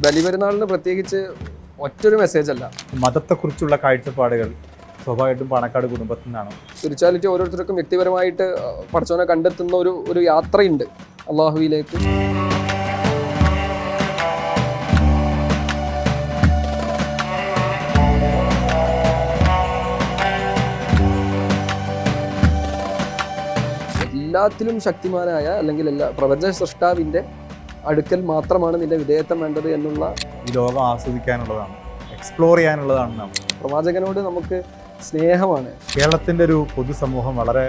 ബലിപെരുന്നാളിന് പ്രത്യേകിച്ച് ഒറ്റൊരു മെസ്സേജ് അല്ല. മതത്തെക്കുറിച്ചുള്ള കാഴ്ചപ്പാടുകൾ സ്വാഭാവികമായിട്ടും പാണക്കാട് കുടുംബത്തിൽ നിന്നാണ്. സ്പിരിച്വാലിറ്റി ഓരോരുത്തർക്കും വ്യക്തിപരമായിട്ട് പഠിച്ചവനെ കണ്ടെത്തുന്ന ഒരു യാത്രയുണ്ട് അള്ളാഹുവിലേക്ക്. എല്ലാത്തിലും ശക്തിമാനായ അല്ലെങ്കിൽ എല്ലാ പ്രപഞ്ച സൃഷ്ടാവിൻ്റെ അടുക്കൽ മാത്രമാണ് നിന്റെ വിധേയത്വം വേണ്ടത് എന്നുള്ള ഈ ലോകം ആസ്വദിക്കാനുള്ളതാണ്, എക്സ്പ്ലോർ ചെയ്യാനുള്ളതാണ്. പ്രവാചകനോട് നമുക്ക് സ്നേഹമാണ്. കേരളത്തിൻ്റെ ഒരു പൊതുസമൂഹം വളരെ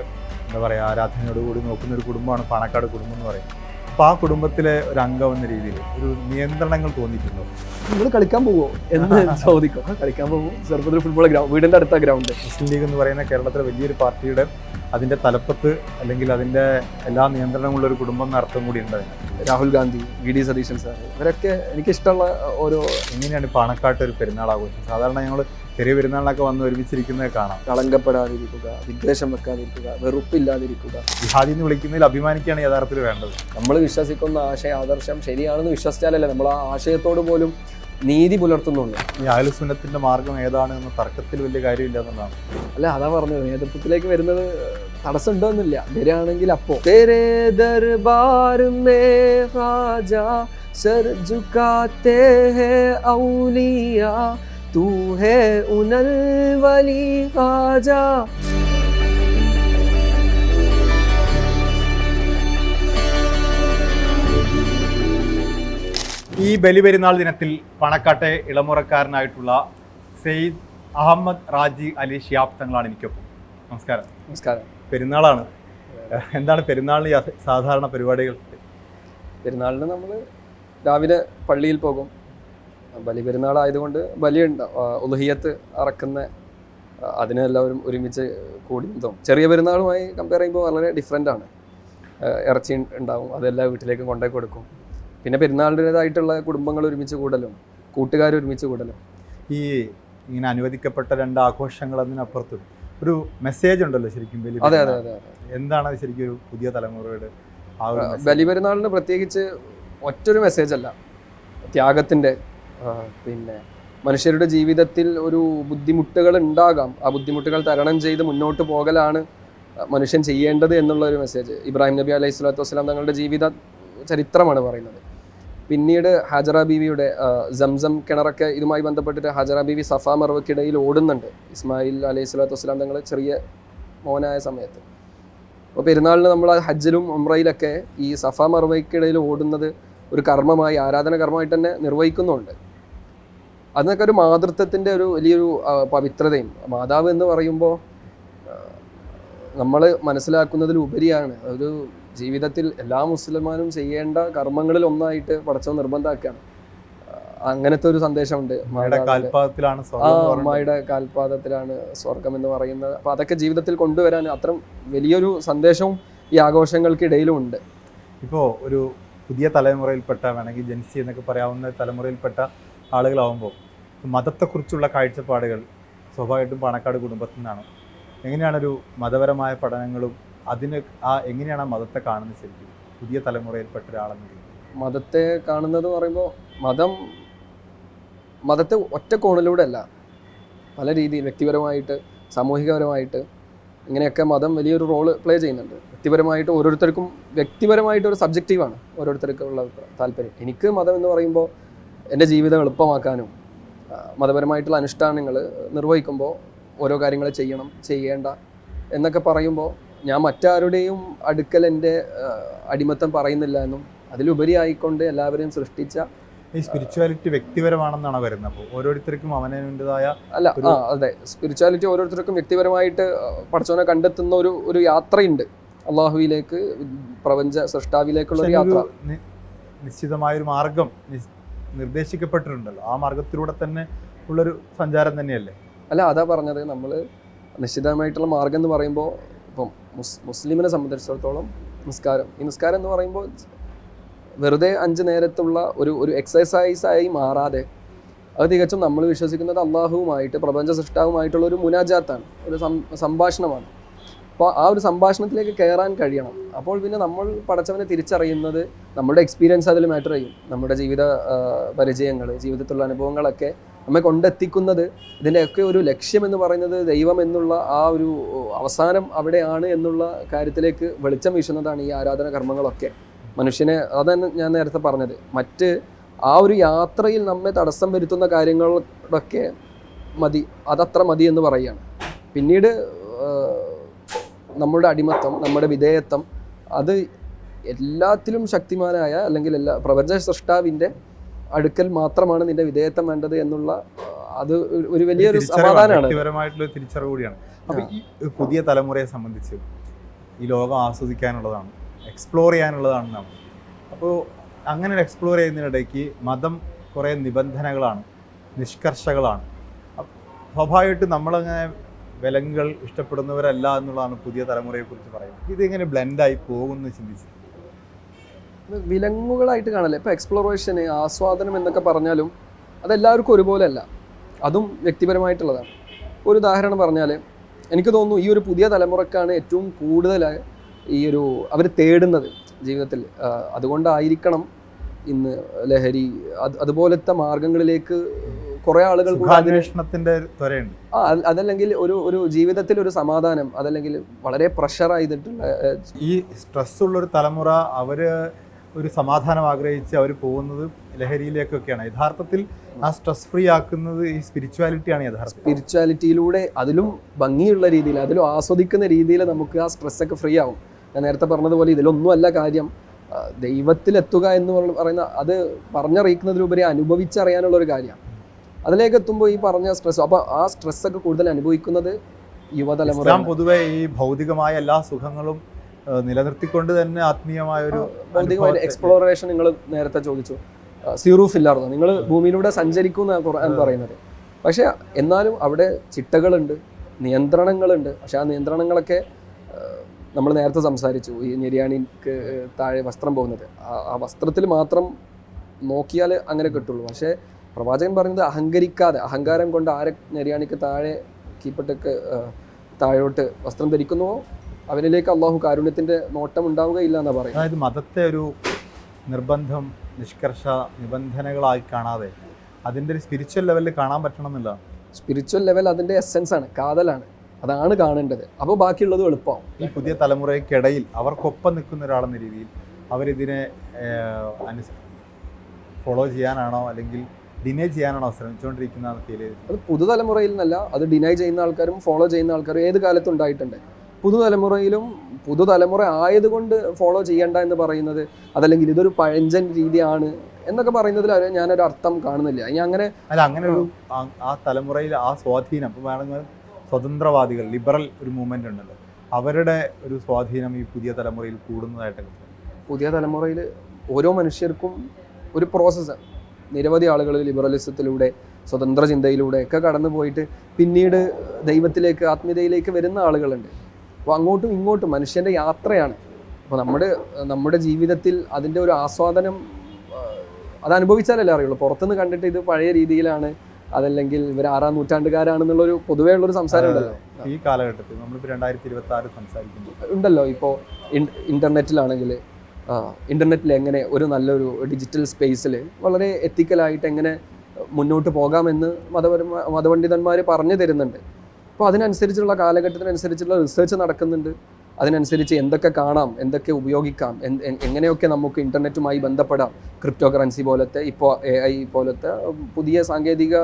എന്താ പറയുക ആരാധനയോടുകൂടി നോക്കുന്ന ഒരു കുടുംബമാണ് പാണക്കാട് കുടുംബം എന്ന് പറയുന്നത്. അപ്പോൾ ആ കുടുംബത്തിലെ ഒരു അംഗം എന്ന രീതിയിൽ ഒരു നിയന്ത്രണങ്ങൾ തോന്നിയിട്ടുണ്ടോ? നിങ്ങൾ കളിക്കാൻ പോവോ എന്ന് ചോദിക്കും. കളിക്കാൻ പോകും. ചെറുപ്പത്തിൽ ഫുട്ബോൾ വീടിൻ്റെ അടുത്ത ഗ്രൗണ്ട്. മുസ്ലിം ലീഗ് എന്ന് പറയുന്ന കേരളത്തിലെ വലിയൊരു പാർട്ടിയുടെ അതിൻ്റെ തലപ്പത്ത് അല്ലെങ്കിൽ അതിൻ്റെ എല്ലാ നിയന്ത്രണങ്ങളുള്ള ഒരു കുടുംബം എന്ന അർത്ഥം കൂടി ഉണ്ട്. രാഹുൽ ഗാന്ധി, വി.ഡി. സതീശൻ സാർ, ഇവരൊക്കെ എനിക്കിഷ്ടമുള്ള ഓരോ. എങ്ങനെയാണ് പാണക്കാട്ട് ഒരു പെരുന്നാൾ ആഘോഷം? സാധാരണ ഞങ്ങൾ ചെറിയ പെരുന്നാളിനൊക്കെ വന്ന് ഒരുമിച്ചിരിക്കുന്നത് കാണാം. കളങ്കപ്പെടാതിരിക്കുക, വിദ്വേഷം വെക്കാതിരിക്കുക, വെറുപ്പില്ലാതിരിക്കുക. ജിഹാദി എന്ന് വിളിക്കുന്നതിൽ അഭിമാനിക്കുകയാണ് യഥാർത്ഥത്തിൽ വേണ്ടത്. നമ്മൾ വിശ്വസിക്കുന്ന ആദർശം ശരിയാണെന്ന് വിശ്വസിച്ചാലല്ലേ നമ്മൾ ആ ആശയത്തോട് പോലും നീതി പുലർത്തുന്നുള്ളൂ. ഈ അഹ്ലു സുന്നത്തിന്റെ മാർഗം ഏതാണ് എന്ന തർക്കത്തിൽ വലിയ കാര്യമില്ല എന്നുള്ളതാണ്. അല്ല, അതാ പറഞ്ഞത്, നേതൃത്വത്തിലേക്ക് വരുന്നത് തടസ്സം ഉണ്ടോന്നില്ല. വരികയാണെങ്കിൽ അപ്പോ ദർബാർ മേ ഖാജ സർ ജുകാത്തെ ഹേ ഔലിയ തൂ ഹേ ഉനൽ വലി ഖാജ. ഈ ബലിപെരുന്നാൾ ദിനത്തിൽ പാണക്കാട്ടെ ഇളമുറക്കാരനായിട്ടുള്ള സെയ്ദ് അഹമ്മദ് റാജി അലി ഷിയാബ് തങ്ങളാണ് എനിക്കൊപ്പം. നമസ്കാരം. നമസ്കാരം. പെരുന്നാളാണ്. എന്താണ് പെരുന്നാളിന് സാധാരണ പരിപാടികൾ? പെരുന്നാളിന് നമ്മൾ രാവിലെ പള്ളിയിൽ പോകും. ബലിപെരുന്നാളായതുകൊണ്ട് ഉളുഹിയത്ത് അറക്കുന്ന അതിനെല്ലാവരും ഒരുമിച്ച് കൂടുന്നതും. ചെറിയ പെരുന്നാളുമായി കമ്പയർ ചെയ്യുമ്പോൾ വളരെ ഡിഫറെൻ്റ് ആണ്. ഇറച്ചി ഉണ്ടാവും, അതെല്ലാം വീട്ടിലേക്ക് കൊണ്ടുപോയി കൊടുക്കും. പിന്നെ പെരുന്നാളിൻ്റെതായിട്ടുള്ള കുടുംബങ്ങൾ ഒരുമിച്ച് കൂടലും കൂട്ടുകാർ ഒരുമിച്ച് കൂടലും. ഈ ഇങ്ങനെ അനുവദിക്കപ്പെട്ട രണ്ട് ആഘോഷങ്ങൾ അതിനപ്പുറത്തും ഒരു മെസ്സേജ് ഉണ്ടല്ലോ ശരിക്കും ബലി. അതെ അതെ അതെ അതെ. എന്താണ് ശരിക്കും ഒരു പുതിയ തലമുറയുടെ ബലിപെരുന്നാളിന് പ്രത്യേകിച്ച് ഒറ്റൊരു മെസ്സേജ് അല്ല. ത്യാഗത്തിൻ്റെ, പിന്നെ മനുഷ്യരുടെ ജീവിതത്തിൽ ഒരു ബുദ്ധിമുട്ടുകൾ ഉണ്ടാകാം, ആ ബുദ്ധിമുട്ടുകൾ തരണം ചെയ്ത് മുന്നോട്ട് പോകലാണ് മനുഷ്യൻ ചെയ്യേണ്ടത് എന്നുള്ള ഒരു മെസ്സേജ്. ഇബ്രാഹിം നബി അലൈഹി സ്വലാത്തു വസ്സലാം തങ്ങളുടെ ജീവിത ചരിത്രമാണ് പറയുന്നത്. പിന്നീട് ഹാജറ ബീവിയുടെ സംസം കിണറൊക്കെ ഇതുമായി ബന്ധപ്പെട്ടിട്ട് ഹാജറ ബീവി സഫാ മർവയ്ക്കിടയിൽ ഓടുന്നുണ്ട് ഇസ്മായിൽ അലൈഹി സ്വലാത്തു വസ്സലാം തങ്ങൾ ചെറിയ മോനായ സമയത്ത്. അപ്പോൾ പെരുന്നാളിന് നമ്മൾ ഹജ്ജിലും ഉംറയിലൊക്കെ ഈ സഫാ മർവയ്ക്കിടയിൽ ഓടുന്നത് ഒരു കർമ്മമായി, ആരാധന കർമ്മമായിട്ട് തന്നെ നിർവഹിക്കുന്നുണ്ട്. അതിനൊക്കെ ഒരു മാതൃത്വത്തിൻ്റെ ഒരു വലിയൊരു പവിത്രതയും. മാതാവ് എന്ന് പറയുമ്പോൾ നമ്മൾ മനസ്സിലാക്കുന്നതിലുപരിയാണ് ഒരു ജീവിതത്തിൽ എല്ലാ മുസ്ലിമാനും ചെയ്യേണ്ട കർമ്മങ്ങളിൽ ഒന്നായിട്ട് പടച്ചവൻ നിർബന്ധമാക്കുകയാണ്. അങ്ങനത്തെ ഒരു സന്ദേശമുണ്ട്. അമ്മായിയുടെ കാൽപാദത്തിലാണ് സ്വർഗം എന്ന് പറയുന്നത്. അപ്പോൾ അതൊക്കെ ജീവിതത്തിൽ കൊണ്ടുവരാൻ അത്രയും വലിയൊരു സന്ദേശവും ഈ ആഘോഷങ്ങൾക്കിടയിലും ഉണ്ട്. ഇപ്പോൾ ഒരു പുതിയ തലമുറയിൽപ്പെട്ട, വേണമെങ്കിൽ ജെൻസി എന്നൊക്കെ പറയാവുന്ന തലമുറയിൽപ്പെട്ട ആളുകളാവുമ്പോൾ മതത്തെക്കുറിച്ചുള്ള കാഴ്ചപ്പാടുകൾ സ്വാഭാവികമായിട്ടും പാണക്കാട് കുടുംബത്തിൽ നിന്നാണ്. എങ്ങനെയാണൊരു മതപരമായ പഠനങ്ങളും അതിന് എങ്ങനെയാണ് ആ മതത്തെ കാണുന്നത് ശരിക്കും പുതിയ തലമുറയിൽപ്പെട്ട ഒരാളെന്ന്? മതത്തെ കാണുന്നത് പറയുമ്പോൾ മതത്തെ ഒറ്റ കോണിലൂടെ അല്ല, പല രീതിയിൽ വ്യക്തിപരമായിട്ട്, സാമൂഹികപരമായിട്ട് ഇങ്ങനെയൊക്കെ മതം വലിയൊരു റോള് പ്ലേ ചെയ്യുന്നുണ്ട്. വ്യക്തിപരമായിട്ട് ഓരോരുത്തർക്കും വ്യക്തിപരമായിട്ട് ഒരു സബ്ജക്റ്റീവാണ് ഓരോരുത്തർക്കുള്ള താല്പര്യം. എനിക്ക് മതം എന്ന് പറയുമ്പോൾ എൻ്റെ ജീവിതം എളുപ്പമാക്കാനും മതപരമായിട്ടുള്ള അനുഷ്ഠാനങ്ങൾ നിർവഹിക്കുമ്പോൾ ഓരോ കാര്യങ്ങൾ ചെയ്യണം, ചെയ്യേണ്ട എന്നൊക്കെ പറയുമ്പോൾ ഞാൻ മറ്റാരുടെയും അടുക്കൽ എൻ്റെ അടിമത്തം പറയുന്നില്ല എന്നും അതിലുപരി ആയിക്കൊണ്ട് എല്ലാവരെയും സൃഷ്ടിച്ച ഈ സ്പിരിച്വാലിറ്റി വ്യക്തിപരമാണെന്നാണ് വരുന്നത്. അപ്പോൾ ഓരോരുത്തർക്കും അവനവൻ്റെതായ അല്ല അതെ, സ്പിരിച്വാലിറ്റി ഓരോരുത്തർക്കും വ്യക്തിപരമായിട്ട് പഠിച്ചവനെ കണ്ടെത്തുന്ന ഒരു യാത്രയുണ്ട് അള്ളാഹുവിലേക്ക്, പ്രപഞ്ച സൃഷ്ടാവിലേക്കുള്ള ഒരു യാത്ര. നിശ്ചിതമായൊരു മാർഗം നിർദ്ദേശിക്കപ്പെട്ടിട്ടുണ്ടല്ലോ, ആ മാർഗത്തിലൂടെ തന്നെ ഉള്ളൊരു സഞ്ചാരം തന്നെയല്ലേ? അല്ല, അതാ പറഞ്ഞത്, നമ്മൾ നിശ്ചിതമായിട്ടുള്ള മാർഗം എന്ന് പറയുമ്പോൾ ഇപ്പം മുസ്ലിമിനെ സംബന്ധിച്ചിടത്തോളം ഈ നിസ്കാരം എന്ന് പറയുമ്പോൾ വെറുതെ 5 നേരത്തുള്ള ഒരു എക്സസൈസായി മാറാതെ അത് തികച്ചും നമ്മൾ വിശ്വസിക്കുന്നത് അള്ളാഹുവുമായിട്ട്, പ്രപഞ്ച സൃഷ്ടാവുമായിട്ടുള്ള ഒരു മുനാജാത്താണ്, ഒരു സംഭാഷണമാണ്. അപ്പോൾ ആ ഒരു സംഭാഷണത്തിലേക്ക് കയറാൻ കഴിയണം. അപ്പോൾ പിന്നെ നമ്മൾ പടച്ചവനെ തിരിച്ചറിയുന്നത് നമ്മുടെ എക്സ്പീരിയൻസ് അതിൽ മാറ്റർ ചെയ്യും. നമ്മുടെ ജീവിത പരിചയങ്ങൾ, ജീവിതത്തിലുള്ള അനുഭവങ്ങളൊക്കെ നമ്മെ കൊണ്ടെത്തിക്കുന്നത്, ഇതിൻ്റെയൊക്കെ ഒരു ലക്ഷ്യം എന്ന് പറയുന്നത് ദൈവം എന്നുള്ള ആ ഒരു അവസാനം അവിടെയാണ് എന്നുള്ള കാര്യത്തിലേക്ക് വെളിച്ചം വീശുന്നതാണ് ഈ ആരാധന കർമ്മങ്ങളൊക്കെ. മനുഷ്യനെ, അതാണ് ഞാൻ നേരത്തെ പറഞ്ഞത്, മറ്റ് ആ ഒരു യാത്രയിൽ നമ്മെ തടസ്സം വരുത്തുന്ന കാര്യങ്ങളൊക്കെ മതി, അതത്ര മതി എന്ന് പറയുകയാണ്. പിന്നീട് നമ്മുടെ അടിമത്തം, നമ്മുടെ വിധേയത്വം, അത് എല്ലാത്തിലും ശക്തിമാനായ അല്ലെങ്കിൽ പ്രപഞ്ച സൃഷ്ടാവിൻ്റെ അടുക്കൽ മാത്രമാണ് നിന്റെ വിധേയത്വം വേണ്ടത് എന്നുള്ള അത് ഒരു വലിയൊരു സമാധാനമാണ്, വ്യക്തിപരമായിട്ടുള്ള തിരിച്ചറിവ് കൂടിയാണ്. അപ്പോൾ ഈ പുതിയ തലമുറയെ സംബന്ധിച്ച് ഈ ലോകം ആസ്വദിക്കാനുള്ളതാണ്, എക്സ്പ്ലോർ ചെയ്യാനുള്ളതാണ്. അപ്പോൾ അങ്ങനെ എക്സ്പ്ലോർ ചെയ്യുന്നതിനിടയ്ക്ക് മതം കുറേ നിബന്ധനകളാണ്, നിഷ്കർഷകളാണ്. സ്വാഭാവികമായിട്ട് നമ്മളങ്ങനെ വിലങ്ങുകൾ ഇഷ്ടപ്പെടുന്നവരല്ല എന്നുള്ളതാണ് പുതിയ തലമുറയെക്കുറിച്ച് പറയുന്നത്. ഇതിങ്ങനെ ബ്ലെൻഡായി പോകുമെന്ന് ചിന്തിച്ചു. വിലങ്ങുകളായിട്ട് കാണല്ലേ. ഇപ്പോൾ എക്സ്പ്ലോറേഷന്, ആസ്വാദനം എന്നൊക്കെ പറഞ്ഞാലും അതെല്ലാവർക്കും ഒരുപോലെയല്ല, അതും വ്യക്തിപരമായിട്ടുള്ളതാണ്. ഒരു ഉദാഹരണം പറഞ്ഞാൽ, എനിക്ക് തോന്നുന്നു ഈ ഒരു പുതിയ തലമുറക്കാണ് ഏറ്റവും കൂടുതൽ ഈ ഒരു അവർ തേടുന്നത് ജീവിതത്തിൽ. അതുകൊണ്ടായിരിക്കണം ഇന്ന് ലഹരി അതുപോലത്തെ മാർഗങ്ങളിലേക്ക് കുറേ ആളുകൾ അന്വേഷണത്തിന്റെ ത്വരയുണ്ട്. അതല്ലെങ്കിൽ ഒരു ജീവിതത്തിൽ ഒരു സമാധാനം, അതല്ലെങ്കിൽ വളരെ പ്രഷർ ചെയ്തിട്ടുള്ള ഈ സ്ട്രെസ് ഉള്ളൊരു തലമുറ അവര് ഒരു സമാധാനം ആഗ്രഹിച്ച് അവർ പോകുന്നത് ലഹരിയിലേക്കൊക്കെയാണ്. യഥാർത്ഥത്തിൽ ആ സ്ട്രെസ് ഫ്രീ ആക്കുന്നത് ഈ സ്പിരിച്വാലിറ്റിയാണ്. യഥാർത്ഥം സ്പിരിച്വാലിറ്റിയിലൂടെ അതിലും ഭംഗിയുള്ള രീതിയിൽ, അതിലും ആസ്വദിക്കുന്ന രീതിയിൽ നമുക്ക് ആ സ്ട്രെസ്സൊക്കെ ഫ്രീ ആവും. ഞാൻ നേരത്തെ പറഞ്ഞതുപോലെ ഇതിലൊന്നുമല്ല കാര്യം. ദൈവത്തിലെത്തുക എന്ന് പറയുന്ന അത് പറഞ്ഞറിയിക്കുന്നതിലുപരി അനുഭവിച്ചറിയാനുള്ളൊരു കാര്യമാണ്. അതിലേക്ക് എത്തുമ്പോൾ ഈ പറഞ്ഞ സ്ട്രെസ്, അപ്പോൾ ആ സ്ട്രെസ്സൊക്കെ കൂടുതൽ അനുഭവിക്കുന്നത് യുവതലമുറ. പൊതുവെ ഈ ഭൗതികമായ എല്ലാ സുഖങ്ങളും നിലനിർത്തിക്കൊണ്ട് തന്നെ ആത്മീയമായ ഒരു ഭൗതികമായ എക്സ്പ്ലോറേഷൻ നിങ്ങൾ നേരത്തെ ചോദിച്ചു. സീറൂഫ് ഇല്ലായിരുന്നു, നിങ്ങൾ ഭൂമിയിലൂടെ സഞ്ചരിക്കും എന്ന് പറയുന്നത്. പക്ഷേ എന്നാലും അവിടെ ചിട്ടകളുണ്ട്, നിയന്ത്രണങ്ങളുണ്ട്. പക്ഷെ ആ നിയന്ത്രണങ്ങളൊക്കെ നമ്മൾ നേരത്തെ സംസാരിച്ചു. ഈ ഞെരിയാണിക്ക് താഴെ വസ്ത്രം പോകുന്നത്, ആ വസ്ത്രത്തിൽ മാത്രം നോക്കിയാൽ അങ്ങനെ കിട്ടുള്ളൂ. പക്ഷേ പ്രവാചകൻ പറഞ്ഞത് അഹങ്കരിക്കാതെ, അഹങ്കാരം കൊണ്ട് ആരെ ഞെരിയാണിക്ക് താഴെ കീപ്പട്ടൊക്കെ താഴോട്ട് വസ്ത്രം ധരിക്കുന്നുവോ അവനിലേക്ക് അള്ളാഹു കാരുണ്യത്തിൻ്റെ നോട്ടം ഉണ്ടാവുകയില്ല എന്നാണ് പറയുന്നത്. അതായത് മതത്തെ ഒരു നിർബന്ധം, നിഷ്കർഷ, നിബന്ധനകളായി കാണാതെ അതിൻ്റെ ഒരു സ്പിരിച്വൽ ലെവലിൽ കാണാൻ പറ്റണം എന്നില്ല. സ്പിരിച്വൽ ലെവൽ അതിൻ്റെ എസെൻസ് ആണ്, കാതലാണ്, അതാണ് കാണേണ്ടത്. അപ്പോൾ ബാക്കിയുള്ളത് എളുപ്പമാവും. ഈ പുതിയ തലമുറയ്ക്കിടയിൽ അവർക്കൊപ്പം നിൽക്കുന്ന ഒരാളെന്ന രീതിയിൽ അവരിതിനെ ഫോളോ ചെയ്യാനാണോ അല്ലെങ്കിൽ ഡിനൈ ചെയ്യാനാണോ ശ്രമിച്ചുകൊണ്ടിരിക്കുന്നതെന്ന് ഫീൽ ചെയ്തു? അത് പുതുതലമുറയിൽ നിന്നല്ല, അത് ഡിനൈ ചെയ്യുന്ന ആൾക്കാരും ഫോളോ ചെയ്യുന്ന ആൾക്കാരും ഏത് കാലത്തും ഉണ്ടായിട്ടുണ്ട്. പുതുതലമുറയിലും പുതുതലമുറ ആയതുകൊണ്ട് ഫോളോ ചെയ്യേണ്ട എന്ന് പറയുന്നത്, അതല്ലെങ്കിൽ ഇതൊരു പഴഞ്ചൻ രീതിയാണ് എന്നൊക്കെ പറയുന്നതിൽ ഞാനൊരു അർത്ഥം കാണുന്നില്ല. ഇനി അങ്ങനെ ഒരു ആ തലമുറയിൽ ആ സ്വാധീനം, ഇപ്പോൾ വേണമെങ്കിൽ സ്വതന്ത്രവാദികൾ, ലിബറൽ ഒരു മൂവ്മെന്റ് ഉണ്ടല്ലോ, അവരുടെ ഒരു സ്വാധീനം ഈ പുതിയ തലമുറയിൽ കൂടുന്നതായിട്ടൊക്കെ. പുതിയ തലമുറയിൽ ഓരോ മനുഷ്യർക്കും ഒരു പ്രോസസ്സാണ്. നിരവധി ആളുകൾ ലിബറലിസത്തിലൂടെ, സ്വതന്ത്ര ചിന്തയിലൂടെ ഒക്കെ കടന്നു പോയിട്ട് പിന്നീട് ദൈവത്തിലേക്ക്, ആത്മീയതയിലേക്ക് വരുന്ന ആളുകളുണ്ട്. അപ്പോൾ അങ്ങോട്ടും ഇങ്ങോട്ടും മനുഷ്യൻ്റെ യാത്രയാണ്. അപ്പോൾ നമ്മുടെ ജീവിതത്തിൽ അതിൻ്റെ ഒരു ആസ്വാദനം അത് അനുഭവിച്ചാലല്ലേ അറിയുള്ളൂ. പുറത്തുനിന്ന് കണ്ടിട്ട് ഇത് പഴയ രീതിയിലാണ്, അതല്ലെങ്കിൽ ഇവർ 6-ാം നൂറ്റാണ്ടുകാരാണെന്നുള്ളൊരു പൊതുവേ ഉള്ളൊരു സംസാരം ഉണ്ടല്ലോ ഈ കാലഘട്ടത്തിൽ. നമ്മളിപ്പോൾ 2026 സംസാരിക്കുമ്പോൾ ഉണ്ടല്ലോ. ഇപ്പോൾ ഇൻ്റർനെറ്റിലാണെങ്കിൽ ഇൻ്റർനെറ്റിൽ എങ്ങനെ ഒരു നല്ലൊരു ഡിജിറ്റൽ സ്പേസിൽ വളരെ എത്തിക്കലായിട്ട് എങ്ങനെ മുന്നോട്ട് പോകാമെന്ന് മതപണ്ഡിതന്മാർ പറഞ്ഞു തരുന്നുണ്ട്. അപ്പോൾ അതിനനുസരിച്ചുള്ള കാലഘട്ടത്തിനനുസരിച്ചുള്ള റിസർച്ച് നടക്കുന്നുണ്ട്. അതിനനുസരിച്ച് എന്തൊക്കെ കാണാം, എന്തൊക്കെ ഉപയോഗിക്കാം, എങ്ങനെയൊക്കെ നമുക്ക് ഇൻ്റർനെറ്റുമായി ബന്ധപ്പെടാം. ക്രിപ്റ്റോ കറൻസി പോലത്തെ, ഇപ്പോൾ AI പോലത്തെ പുതിയ സാങ്കേതിക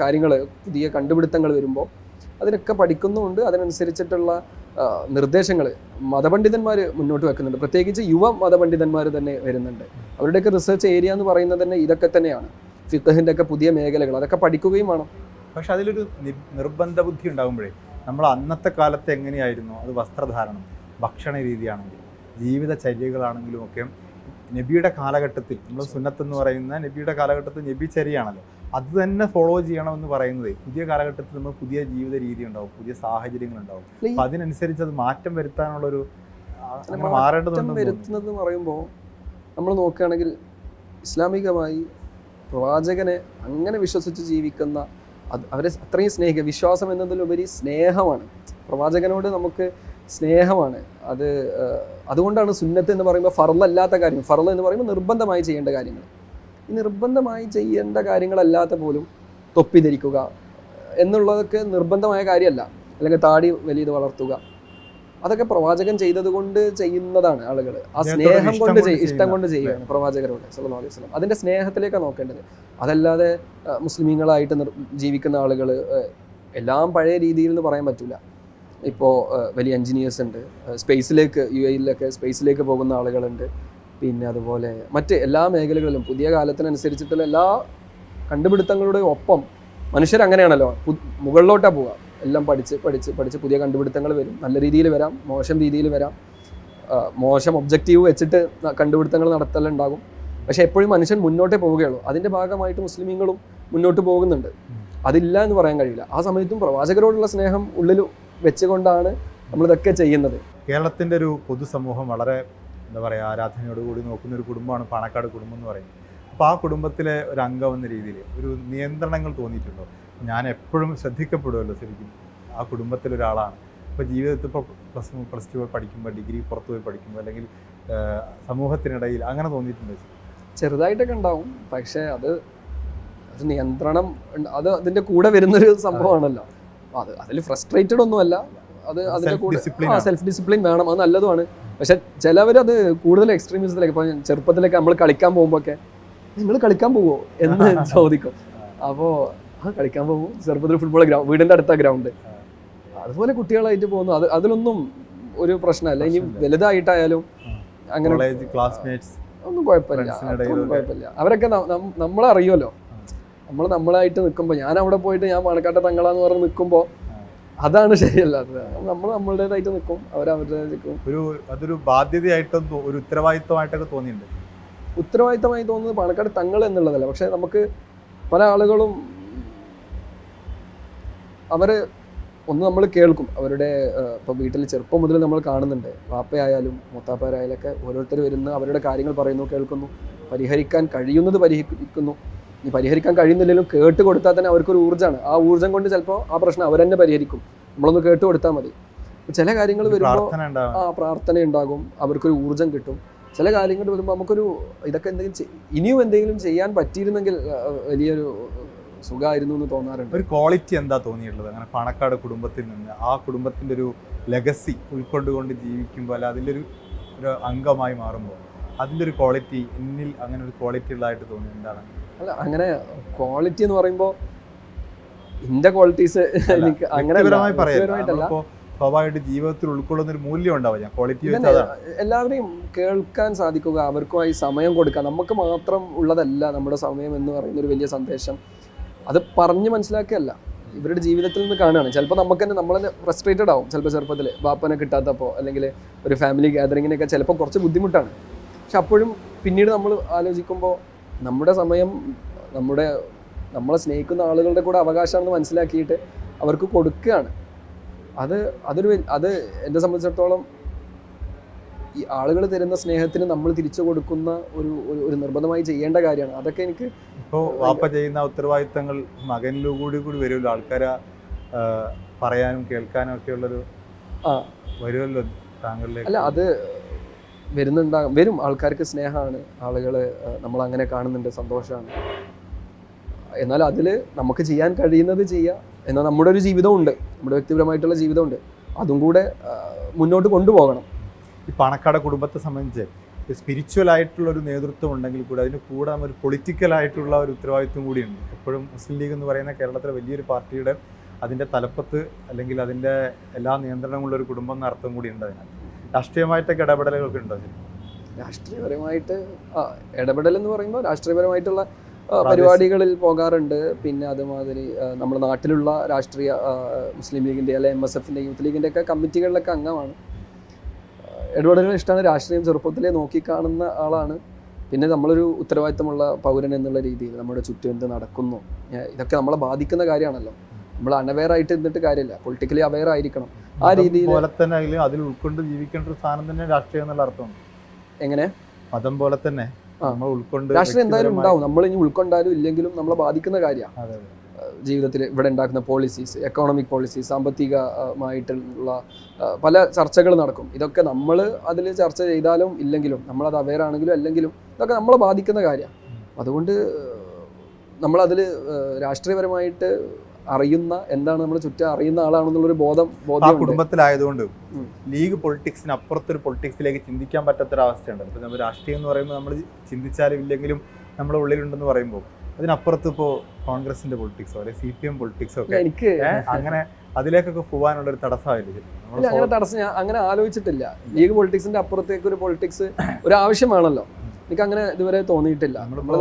കാര്യങ്ങൾ, പുതിയ കണ്ടുപിടുത്തങ്ങൾ വരുമ്പോൾ അതിനൊക്കെ പഠിക്കുന്നുമുണ്ട്. അതിനനുസരിച്ചിട്ടുള്ള നിർദ്ദേശങ്ങൾ മതപണ്ഡിതന്മാർ മുന്നോട്ട് വെക്കുന്നുണ്ട്. പ്രത്യേകിച്ച് യുവ മതപണ്ഡിതന്മാർ തന്നെ വരുന്നുണ്ട്. അവരുടെയൊക്കെ റിസർച്ച് ഏരിയ എന്ന് പറയുന്നത് തന്നെ ഇതൊക്കെ തന്നെയാണ്. ഫിഖഹിൻ്റെ ഒക്കെ പുതിയ മേഖലകൾ, അതൊക്കെ പഠിക്കുകയും വേണം. പക്ഷെ അതിലൊരു നിർബന്ധ ബുദ്ധി ഉണ്ടാകുമ്പോഴേ, നമ്മൾ അന്നത്തെ കാലത്ത് എങ്ങനെയായിരുന്നു, അത് വസ്ത്രധാരണം, ഭക്ഷണ രീതിയാണെങ്കിലും ജീവിതചര്യകളാണെങ്കിലും ഒക്കെ നബിയുടെ കാലഘട്ടത്തിൽ, നമ്മൾ സുന്നത്ത് എന്ന് പറയുന്ന നബിയുടെ കാലഘട്ടത്തിൽ നബി ചര്യയാണല്ലോ, അത് തന്നെ ഫോളോ ചെയ്യണമെന്ന് പറയുന്നത്. പുതിയ കാലഘട്ടത്തിൽ നമ്മൾ പുതിയ ജീവിത രീതി ഉണ്ടാവും, പുതിയ സാഹചര്യങ്ങളുണ്ടാവും. അപ്പം അതിനനുസരിച്ച് അത് മാറ്റം വരുത്താനുള്ളൊരു വരുത്തുന്നത് പറയുമ്പോൾ നമ്മൾ നോക്കുകയാണെങ്കിൽ ഇസ്ലാമികമായി പ്രവാചകനെ അങ്ങനെ വിശ്വസിച്ച് ജീവിക്കുന്ന, അവരെ അത്രയും സ്നേഹിക്കുക, വിശ്വാസം എന്നതിലുപരി സ്നേഹമാണ്. പ്രവാചകനോട് നമുക്ക് സ്നേഹമാണ്. അത് അതുകൊണ്ടാണ് സുന്നത്ത് എന്ന് പറയുമ്പോൾ ഫർളല്ലാത്ത കാര്യം, ഫർള് എന്ന് പറയുമ്പോൾ നിർബന്ധമായി ചെയ്യേണ്ട കാര്യങ്ങൾ. ഈ നിർബന്ധമായി ചെയ്യേണ്ട കാര്യങ്ങളല്ലാത്ത പോലും തൊപ്പി ധരിക്കുക എന്നുള്ളതൊക്കെ നിർബന്ധമായ കാര്യമല്ല. അല്ലെങ്കിൽ താടി വലിയത് വളർത്തുക, അതൊക്കെ പ്രവാചകൻ ചെയ്തത് കൊണ്ട് ചെയ്യുന്നതാണ് ആളുകൾ. ആ സ്നേഹം കൊണ്ട് ഇഷ്ടം കൊണ്ട് ചെയ്യുകയാണ് പ്രവാചകരോട് സല്ലല്ലാഹു അലൈഹി വസല്ലം. അതിൻ്റെ സ്നേഹത്തിലേക്കാണ് നോക്കേണ്ടത്. അതല്ലാതെ മുസ്ലിമീങ്ങളായിട്ട് ജീവിക്കുന്ന ആളുകൾ എല്ലാം പഴയ രീതിയിൽ എന്ന് പറയാൻ പറ്റില്ല. ഇപ്പോൾ വലിയ എൻജിനീയേഴ്സ് ഉണ്ട്, സ്പേസിലേക്ക് UAE സ്പേസിലേക്ക് പോകുന്ന ആളുകളുണ്ട്. പിന്നെ അതുപോലെ മറ്റ് എല്ലാ മേഖലകളിലും പുതിയ കാലത്തിനനുസരിച്ചിട്ടുള്ള എല്ലാ കണ്ടുപിടുത്തങ്ങളുടെ ഒപ്പം മനുഷ്യരങ്ങനെയാണല്ലോ, മുകളിലോട്ടാണ് പോവുക. എല്ലാം പഠിച്ച് പുതിയ കണ്ടുപിടുത്തങ്ങൾ വരും. നല്ല രീതിയിൽ വരാം, മോശം രീതിയിൽ വരാം. മോശം ഒബ്ജക്റ്റീവ് വെച്ചിട്ട് കണ്ടുപിടുത്തങ്ങൾ നടത്തലുണ്ടാകും. പക്ഷെ എപ്പോഴും മനുഷ്യൻ മുന്നോട്ടേ പോവുകയുള്ളൂ. അതിൻ്റെ ഭാഗമായിട്ട് മുസ്ലിമീങ്ങളും മുന്നോട്ട് പോകുന്നുണ്ട്. അതില്ല എന്ന് പറയാൻ കഴിയില്ല. ആ സമയത്തും പ്രവാചകരോടുള്ള സ്നേഹം ഉള്ളിൽ വെച്ചുകൊണ്ടാണ് നമ്മളിതൊക്കെ ചെയ്യുന്നത്. കേരളത്തിൻ്റെ ഒരു പൊതുസമൂഹം വളരെ എന്താ പറയുക ആരാധനയോടുകൂടി നോക്കുന്ന ഒരു കുടുംബമാണ് പാണക്കാട് കുടുംബം എന്ന് പറയുന്നത്. അപ്പോൾ ആ കുടുംബത്തിലെ ഒരു അംഗം എന്ന രീതിയിൽ ഒരു നിയന്ത്രണങ്ങൾ തോന്നിയിട്ടുണ്ടോ? ഞാൻ എപ്പോഴും ശ്രദ്ധിക്കപ്പെടുമല്ലോ ശരിക്കും ആ കുടുംബത്തിലൊരാളാണ്. ഇപ്പോൾ ജീവിതത്തിൽ ഇപ്പോൾ പ്ലസ് ടു പഠിക്കുമ്പോൾ, ഡിഗ്രി പുറത്തു പോയി പഠിക്കുമ്പോൾ, അല്ലെങ്കിൽ സമൂഹത്തിനിടയിൽ അങ്ങനെ തോന്നിയിട്ടുണ്ടോ? ചെറുതായിട്ടൊക്കെ ഉണ്ടാവും. പക്ഷേ അത് നിയന്ത്രണം അതിൻ്റെ കൂടെ വരുന്നൊരു സംഭവമാണല്ലോ. അതിൽ ഫ്രസ്ട്രേറ്റഡ് ഒന്നുമല്ല. അത് അതിൻ്റെ കൂടെ സെൽഫ് ഡിസിപ്ലിൻ വേണം. അത് നല്ലതുമാണ്. പക്ഷെ ചിലവരത് കൂടുതൽ എക്സ്ട്രീമിസത്തിലേക്ക്, ഇപ്പോൾ ചെറുപ്പത്തിലൊക്കെ നമ്മൾ കളിക്കാൻ പോകുമ്പോഴൊക്കെ നിങ്ങൾ കളിക്കാൻ പോവുമോ എന്ന് ചോദിക്കും. അപ്പോൾ കളിക്കാൻ പോകും. ചെറുപ്പത്തിൽ ഫുട്ബോൾ വീടിൻ്റെ അടുത്ത ഗ്രൗണ്ട്, അതുപോലെ കുട്ടികളായിട്ട് പോകുന്നു. അതിലൊന്നും ഒരു പ്രശ്നമല്ല. ഇനി വലുതായിട്ടായാലും അങ്ങനെ ഒന്നും കുഴപ്പമില്ല. അവരൊക്കെ നമ്മളെ അറിയുമല്ലോ. നമ്മളായിട്ട് നിൽക്കുമ്പോൾ, ഞാൻ അവിടെ പോയിട്ട് ഞാൻ പാണക്കാട്ടെ തങ്ങളാന്ന് പറഞ്ഞ് നിൽക്കുമ്പോൾ അതാണ് ശരിയല്ലാത്തത്. നമ്മൾ നമ്മളുടേതായിട്ട് നിൽക്കും, അവരവരുടേതായിട്ട് നിൽക്കും. അതൊരു ബാധ്യതയായിട്ടും ഒരു ഉത്തരവാദിത്തമായിട്ടൊക്കെ തോന്നിയിട്ടുണ്ട്. ഉത്തരവാദിത്തമായി തോന്നുന്നത് പാണക്കാട് തങ്ങൾ എന്നുള്ളതല്ല. പക്ഷെ നമുക്ക് പല ആളുകളും നമ്മൾ കേൾക്കും. അവരുടെ ഇപ്പോൾ വീട്ടിൽ ചെറുപ്പം മുതൽ നമ്മൾ കാണുന്നുണ്ട്. വാപ്പയായാലും മൂത്താപ്പാരായാലൊക്കെ ഓരോരുത്തർ വരുന്ന അവരുടെ കാര്യങ്ങൾ പറയുന്നു, കേൾക്കുന്നു, പരിഹരിക്കാൻ കഴിയുന്നത് പരിഹരിക്കുന്നു. ഈ പരിഹരിക്കാൻ കഴിയുന്നില്ലെങ്കിലും കേട്ട് കൊടുത്താൽ തന്നെ അവർക്കൊരു ഊർജ്ജമാണ്. ആ ഊർജ്ജം കൊണ്ട് ചിലപ്പോൾ ആ പ്രശ്നം അവർ തന്നെ പരിഹരിക്കും. നമ്മളൊന്ന് കേട്ട് കൊടുത്താൽ മതി. ചില കാര്യങ്ങൾ വരുമ്പോൾ പ്രാർത്ഥന ഉണ്ടാകും, അവർക്കൊരു ഊർജ്ജം കിട്ടും. ചില കാര്യങ്ങൾ വരുമ്പോൾ നമുക്കൊരു ഇതൊക്കെ ഇനിയും എന്തെങ്കിലും ചെയ്യാൻ പറ്റിയിരുന്നെങ്കിൽ വലിയൊരു സുഖമായിരുന്നു എന്ന് തോന്നാറുണ്ട്. ഒരു ക്വാളിറ്റി എന്താ തോന്നിയിട്ടുള്ളത് അങ്ങനെ പാണക്കാട് കുടുംബത്തിൽ നിന്ന്? ആ കുടുംബത്തിൻ്റെ ഒരു ലെഗസി ഉൾക്കൊണ്ടുകൊണ്ട് ജീവിക്കുമ്പോൾ, അല്ല അതിൻ്റെ ഒരു അംഗമായി മാറുമ്പോൾ അതിൻ്റെ ഒരു ക്വാളിറ്റി എന്നിൽ അങ്ങനെ ഒരു ക്വാളിറ്റി ഉള്ളതായിട്ട് തോന്നി എന്താണ്? അല്ല, അങ്ങനെ ക്വാളിറ്റി എന്ന് പറയുമ്പോൾ എൻ്റെ ക്വാളിറ്റീസ് എനിക്ക് അങ്ങനെ സ്വാഭാവികമായിട്ട് ജീവിതത്തിൽ ഉൾക്കൊള്ളുന്ന ഒരു മൂല്യം ഉണ്ടാവും. ക്വാളിറ്റി എല്ലാവരെയും കേൾക്കാൻ സാധിക്കുക, അവർക്കുമായി സമയം കൊടുക്കുക. നമുക്ക് മാത്രം ഉള്ളതല്ല നമ്മുടെ സമയം എന്ന് പറയുന്ന ഒരു വലിയ സന്ദേശം. അത് പറഞ്ഞ് മനസ്സിലാക്കുകയല്ല, ഇവരുടെ ജീവിതത്തിൽ നിന്ന് കാണുകയാണ്. ചിലപ്പോൾ നമുക്ക് തന്നെ നമ്മൾ തന്നെ ഫ്രസ്ട്രേറ്റഡ് ആവും. ചിലപ്പോൾ ചെറുപ്പത്തിൽ ബാപ്പനെ കിട്ടാത്തപ്പോൾ, അല്ലെങ്കിൽ ഒരു ഫാമിലി ഗാദറിങ്ങിനൊക്കെ ചിലപ്പോൾ കുറച്ച് ബുദ്ധിമുട്ടാണ്. പക്ഷെ അപ്പോഴും പിന്നീട് നമ്മൾ ആലോചിക്കുമ്പോൾ നമ്മുടെ സമയം നമ്മളെ സ്നേഹിക്കുന്ന ആളുകളുടെ കൂടെ അവകാശമാണെന്ന് മനസ്സിലാക്കിയിട്ട് അവർക്ക് കൊടുക്കുകയാണ്. അത് എന്നെ സംബന്ധിച്ചിടത്തോളം ഈ ആളുകൾ തരുന്ന സ്നേഹത്തിന് നമ്മൾ തിരിച്ചു കൊടുക്കുന്ന ഒരു നിർബന്ധമായി ചെയ്യേണ്ട കാര്യമാണ്. അതൊക്കെ എനിക്ക് ഇപ്പോൾ വാപ്പ ചെയ്യുന്ന ഉത്തരവാദിത്തങ്ങൾ മകനിലൂടെ കൂടി വരുമല്ലോ. ആൾക്കാരെ പറയാനും കേൾക്കാനും ഒക്കെ ഉള്ളൊരു വരുമല്ലോ താങ്കളിലേക്ക്. അല്ല, അത് വരും. ആൾക്കാർക്ക് സ്നേഹമാണ്, ആളുകൾ നമ്മളങ്ങനെ കാണുന്നുണ്ട്, സന്തോഷമാണ്. എന്നാൽ അതിൽ നമുക്ക് ചെയ്യാൻ കഴിയുന്നത് ചെയ്യുക. എന്നാൽ നമ്മുടെ ഒരു ജീവിതമുണ്ട്, നമ്മുടെ വ്യക്തിപരമായിട്ടുള്ള ജീവിതമുണ്ട്. അതും കൂടെ മുന്നോട്ട് കൊണ്ടുപോകണം. ഈ പാണക്കാട് കുടുംബത്തെ സംബന്ധിച്ച് സ്പിരിച്വൽ ആയിട്ടുള്ള ഒരു നേതൃത്വം ഉണ്ടെങ്കിൽ കൂടെ അതിന് കൂടെ ഒരു പൊളിറ്റിക്കലായിട്ടുള്ള ഒരു ഉത്തരവാദിത്വം കൂടിയുണ്ട്. എപ്പോഴും മുസ്ലിം ലീഗ് എന്ന് പറയുന്ന കേരളത്തിലെ വലിയൊരു പാർട്ടിയുടെ അതിൻ്റെ തലപ്പത്ത് അല്ലെങ്കിൽ അതിൻ്റെ എല്ലാ നിയന്ത്രണമുള്ള ഒരു കുടുംബം എന്ന അർത്ഥം കൂടി ഉണ്ട്. അതിനകത്ത് രാഷ്ട്രീയമായിട്ടൊക്കെ ഇടപെടലുകളൊക്കെ ഉണ്ടോ? രാഷ്ട്രീയപരമായിട്ട് ഇടപെടൽ എന്ന് പറയുമ്പോൾ രാഷ്ട്രീയപരമായിട്ടുള്ള പരിപാടികളിൽ പോകാറുണ്ട്. പിന്നെ അതുമാതിരി നമ്മുടെ നാട്ടിലുള്ള രാഷ്ട്രീയ മുസ്ലിം ലീഗിൻ്റെ അല്ലെങ്കിൽ MSFൻ്റെ യൂത്ത് ലീഗിൻ്റെ ഒക്കെ കമ്മിറ്റികളിലൊക്കെ അംഗമാണ്. ഇടപെടലുകൾ ഇഷ്ടമാണ്. രാഷ്ട്രീയം ചെറുപ്പത്തിലേ നോക്കിക്കാണുന്ന ആളാണ്. പിന്നെ നമ്മളൊരു ഉത്തരവാദിത്തമുള്ള പൗരൻ എന്നുള്ള രീതിയിൽ നമ്മുടെ ചുറ്റും എന്ത് നടക്കുന്നു, ഇതൊക്കെ നമ്മളെ ബാധിക്കുന്ന കാര്യമാണല്ലോ. നമ്മൾ അൺഅവെയർ ആയിട്ട് ഇരുന്നിട്ട് കാര്യമില്ല, പൊളിറ്റിക്കലി അവെയർ ആയിരിക്കണം. ആ രീതിയിൽ പോലെ തന്നെ അതിൽ ഉൾക്കൊണ്ട് ജീവിക്കേണ്ട ഒരു സാധനം തന്നെ രാഷ്ട്രീയം എന്നുള്ള അർത്ഥമുണ്ട്. എങ്ങനെ മതം പോലെ തന്നെ നമ്മൾ ഉൾക്കൊണ്ട് രാഷ്ട്രീയം എന്തായാലും ഉണ്ടാവും. നമ്മൾ ഇനി ഉൾക്കൊണ്ടാലും ഇല്ലെങ്കിലും നമ്മളെ ബാധിക്കുന്ന കാര്യമാണ്. ജീവിതത്തിൽ ഇവിടെ ഉണ്ടാക്കുന്ന പോളിസീസ്, എക്കോണമിക് പോളിസീസ്, സാമ്പത്തികമായിട്ടുള്ള പല ചർച്ചകൾ നടക്കും. ഇതൊക്കെ നമ്മൾ അതിൽ ചർച്ച ചെയ്താലും ഇല്ലെങ്കിലും, നമ്മളത് അവെയർ ആണെങ്കിലും അല്ലെങ്കിലും ഇതൊക്കെ നമ്മളെ ബാധിക്കുന്ന കാര്യമാണ്. അതുകൊണ്ട് നമ്മളതിൽ രാഷ്ട്രീയപരമായിട്ട് അറിയുന്ന എന്താണ് നമ്മൾ ചുറ്റും അറിയുന്ന ആളാണെന്നുള്ളൊരു ബോധ്യം കുടുംബത്തിലായതുകൊണ്ട് ലീഗ് പൊളിറ്റിക്സിന് അപ്പുറത്തൊരു പൊളിറ്റിക്സിലേക്ക് ചിന്തിക്കാൻ പറ്റാത്തൊരവസ്ഥയുണ്ട്. ഇപ്പോൾ നമ്മൾ രാഷ്ട്രീയം എന്ന് പറയുമ്പോൾ നമ്മൾ ചിന്തിച്ചാലും ഇല്ലെങ്കിലും നമ്മുടെ ഉള്ളിലുണ്ടെന്ന് പറയുമ്പോൾ അതിനപ്പുറത്ത് ഇപ്പോൾ കോൺഗ്രസിന്റെ പൊളിറ്റിക്സോ അല്ലെങ്കിൽ CPM പൊളിറ്റിക്സോ ഒക്കെ എനിക്ക് അങ്ങനെ അതിലേക്കൊക്കെ പോകാനുള്ള ഒരു തടസ്സമായില്ലേ? അങ്ങനെ തടസ്സം ഞാൻ അങ്ങനെ ആലോചിച്ചിട്ടില്ല. ലീഗ് പൊളിറ്റിക്സിന്റെ അപ്പുറത്തേക്ക് ഒരു പൊളിറ്റിക്സ് ഒരു ആവശ്യമാണല്ലോ, എനിക്ക് അങ്ങനെ ഇതുവരെ തോന്നിയിട്ടില്ല. നമ്മൾ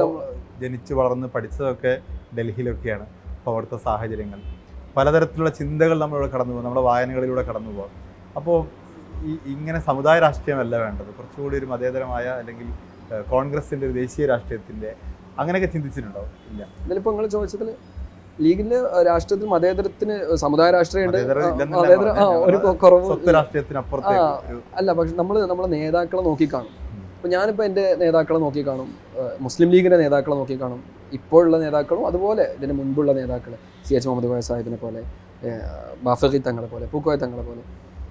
ജനിച്ച് വളർന്ന് പഠിച്ചതൊക്കെ ഡൽഹിയിലൊക്കെയാണ്. അപ്പോൾ അവിടുത്തെ സാഹചര്യങ്ങൾ, പലതരത്തിലുള്ള ചിന്തകൾ നമ്മളിവിടെ കടന്നു പോകും, നമ്മുടെ വായനകളിലൂടെ കടന്നു പോകാം. അപ്പോൾ ഇങ്ങനെ സമുദായ രാഷ്ട്രീയമല്ല വേണ്ടത്, കുറച്ചുകൂടി ഒരു മതേതരമായ അല്ലെങ്കിൽ കോൺഗ്രസിൻ്റെ ഒരു ദേശീയ രാഷ്ട്രീയത്തിൻ്റെ അങ്ങനെയൊക്കെ ചിന്തിച്ചിട്ടുണ്ടോ? ഇല്ല. ഇതിലിപ്പോൾ നിങ്ങൾ ചോദിച്ചതിൽ ലീഗിന്റെ രാഷ്ട്രീയത്തിൽ മതേതരത്തിന് സമുദായ രാഷ്ട്രീയമുണ്ട്, ഒരു കുറവ് അല്ല. പക്ഷെ നമ്മളെ നേതാക്കളെ നോക്കിക്കാണും. ഇപ്പം ഞാനിപ്പോൾ എൻ്റെ നേതാക്കളെ നോക്കിക്കാണും, മുസ്ലിം ലീഗിൻ്റെ നേതാക്കളെ നോക്കിക്കാണും, ഇപ്പോഴുള്ള നേതാക്കളും അതുപോലെ ഇതിന് മുൻപുള്ള നേതാക്കൾ CH മുഹമ്മദ് കോയ സാഹിബിനെ പോലെ, ബാഫഖി തങ്ങളെ പോലെ, പൂക്കോയ തങ്ങളെ പോലെ,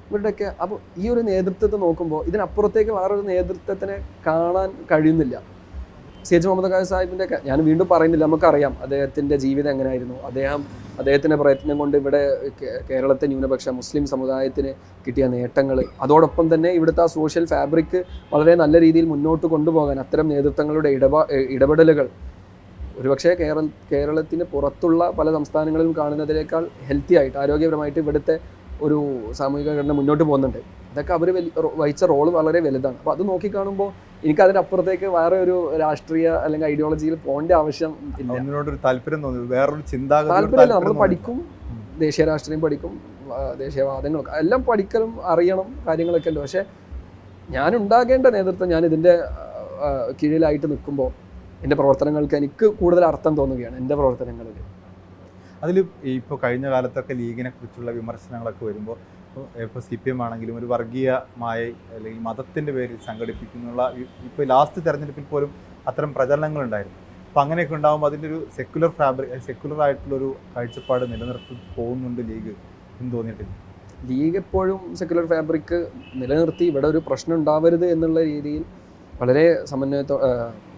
ഇവരുടെയൊക്കെ. അപ്പോൾ ഈ ഒരു നേതൃത്വത്തെ നോക്കുമ്പോൾ ഇതിനപ്പുറത്തേക്ക് വേറൊരു നേതൃത്വത്തിനെ കാണാൻ കഴിയുന്നില്ല. CH മുഹമ്മദ് കോയ സാഹിബിൻ്റെ ഒക്കെ ഞാൻ വീണ്ടും പറയുന്നില്ല, നമുക്കറിയാം അദ്ദേഹത്തിൻ്റെ ജീവിതം എങ്ങനെയായിരുന്നു. അദ്ദേഹത്തിൻ്റെ പ്രയത്നം കൊണ്ട് ഇവിടെ കേരളത്തെ ന്യൂനപക്ഷ മുസ്ലിം സമുദായത്തിന് കിട്ടിയ നേട്ടങ്ങൾ, അതോടൊപ്പം തന്നെ ഇവിടുത്തെ ആ സോഷ്യൽ ഫാബ്രിക് വളരെ നല്ല രീതിയിൽ മുന്നോട്ട് കൊണ്ടുപോകാൻ അത്തരം നേതൃത്വങ്ങളുടെ ഇടപെടലുകൾ ഒരുപക്ഷെ കേരളത്തിന് പുറത്തുള്ള പല സംസ്ഥാനങ്ങളിലും കാണുന്നതിനേക്കാൾ ഹെൽത്തി ആയിട്ട് ആരോഗ്യപരമായിട്ട് ഇവിടുത്തെ ഒരു സാമൂഹിക ഘടന മുന്നോട്ട് പോകുന്നുണ്ട്. അതൊക്കെ അവർ വഹിച്ച റോള് വളരെ വലുതാണ്. അപ്പോൾ അത് നോക്കിക്കാണുമ്പോൾ എനിക്കതിനപ്പുറത്തേക്ക് വേറെ ഒരു രാഷ്ട്രീയ അല്ലെങ്കിൽ ഐഡിയോളജിയിൽ പോകേണ്ട ആവശ്യം ഇല്ല. താല്പര്യമില്ല. നമ്മൾ പഠിക്കും, ദേശീയ രാഷ്ട്രീയം പഠിക്കും, ദേശീയവാദങ്ങളൊക്കെ എല്ലാം പഠിക്കലും അറിയണം, കാര്യങ്ങളൊക്കെ ഉണ്ട്. പക്ഷേ ഞാനുണ്ടാകേണ്ട നേതൃത്വം ഞാൻ ഇതിൻ്റെ കീഴിലായിട്ട് നിൽക്കുമ്പോൾ എൻ്റെ പ്രവർത്തനങ്ങൾക്ക് എനിക്ക് കൂടുതൽ അർത്ഥം തോന്നുകയാണ് എൻ്റെ പ്രവർത്തനങ്ങളിൽ. അതിൽ ഇപ്പോൾ കഴിഞ്ഞ കാലത്തൊക്കെ ലീഗിനെ കുറിച്ചുള്ള വിമർശനങ്ങളൊക്കെ വരുമ്പോൾ ഇപ്പോൾ CPM ആണെങ്കിലും ഒരു വർഗീയമായ അല്ലെങ്കിൽ മതത്തിൻ്റെ പേരിൽ സംഘടിപ്പിക്കുന്നുള്ള ഇപ്പോൾ ലാസ്റ്റ് തെരഞ്ഞെടുപ്പിൽ പോലും അത്തരം പ്രചരണങ്ങളുണ്ടായിരുന്നു. അപ്പോൾ അങ്ങനെയൊക്കെ ഉണ്ടാകുമ്പോൾ അതിൻ്റെ ഒരു സെക്യുലർ ആയിട്ടുള്ളൊരു കാഴ്ചപ്പാട് നിലനിർത്തി പോകുന്നുണ്ട് ലീഗ് എന്ന് തോന്നിയിട്ടില്ല? ലീഗ് എപ്പോഴും സെക്യുലർ ഫാബ്രിക് നിലനിർത്തി ഇവിടെ ഒരു പ്രശ്നം ഉണ്ടാവരുത് എന്നുള്ള രീതിയിൽ വളരെ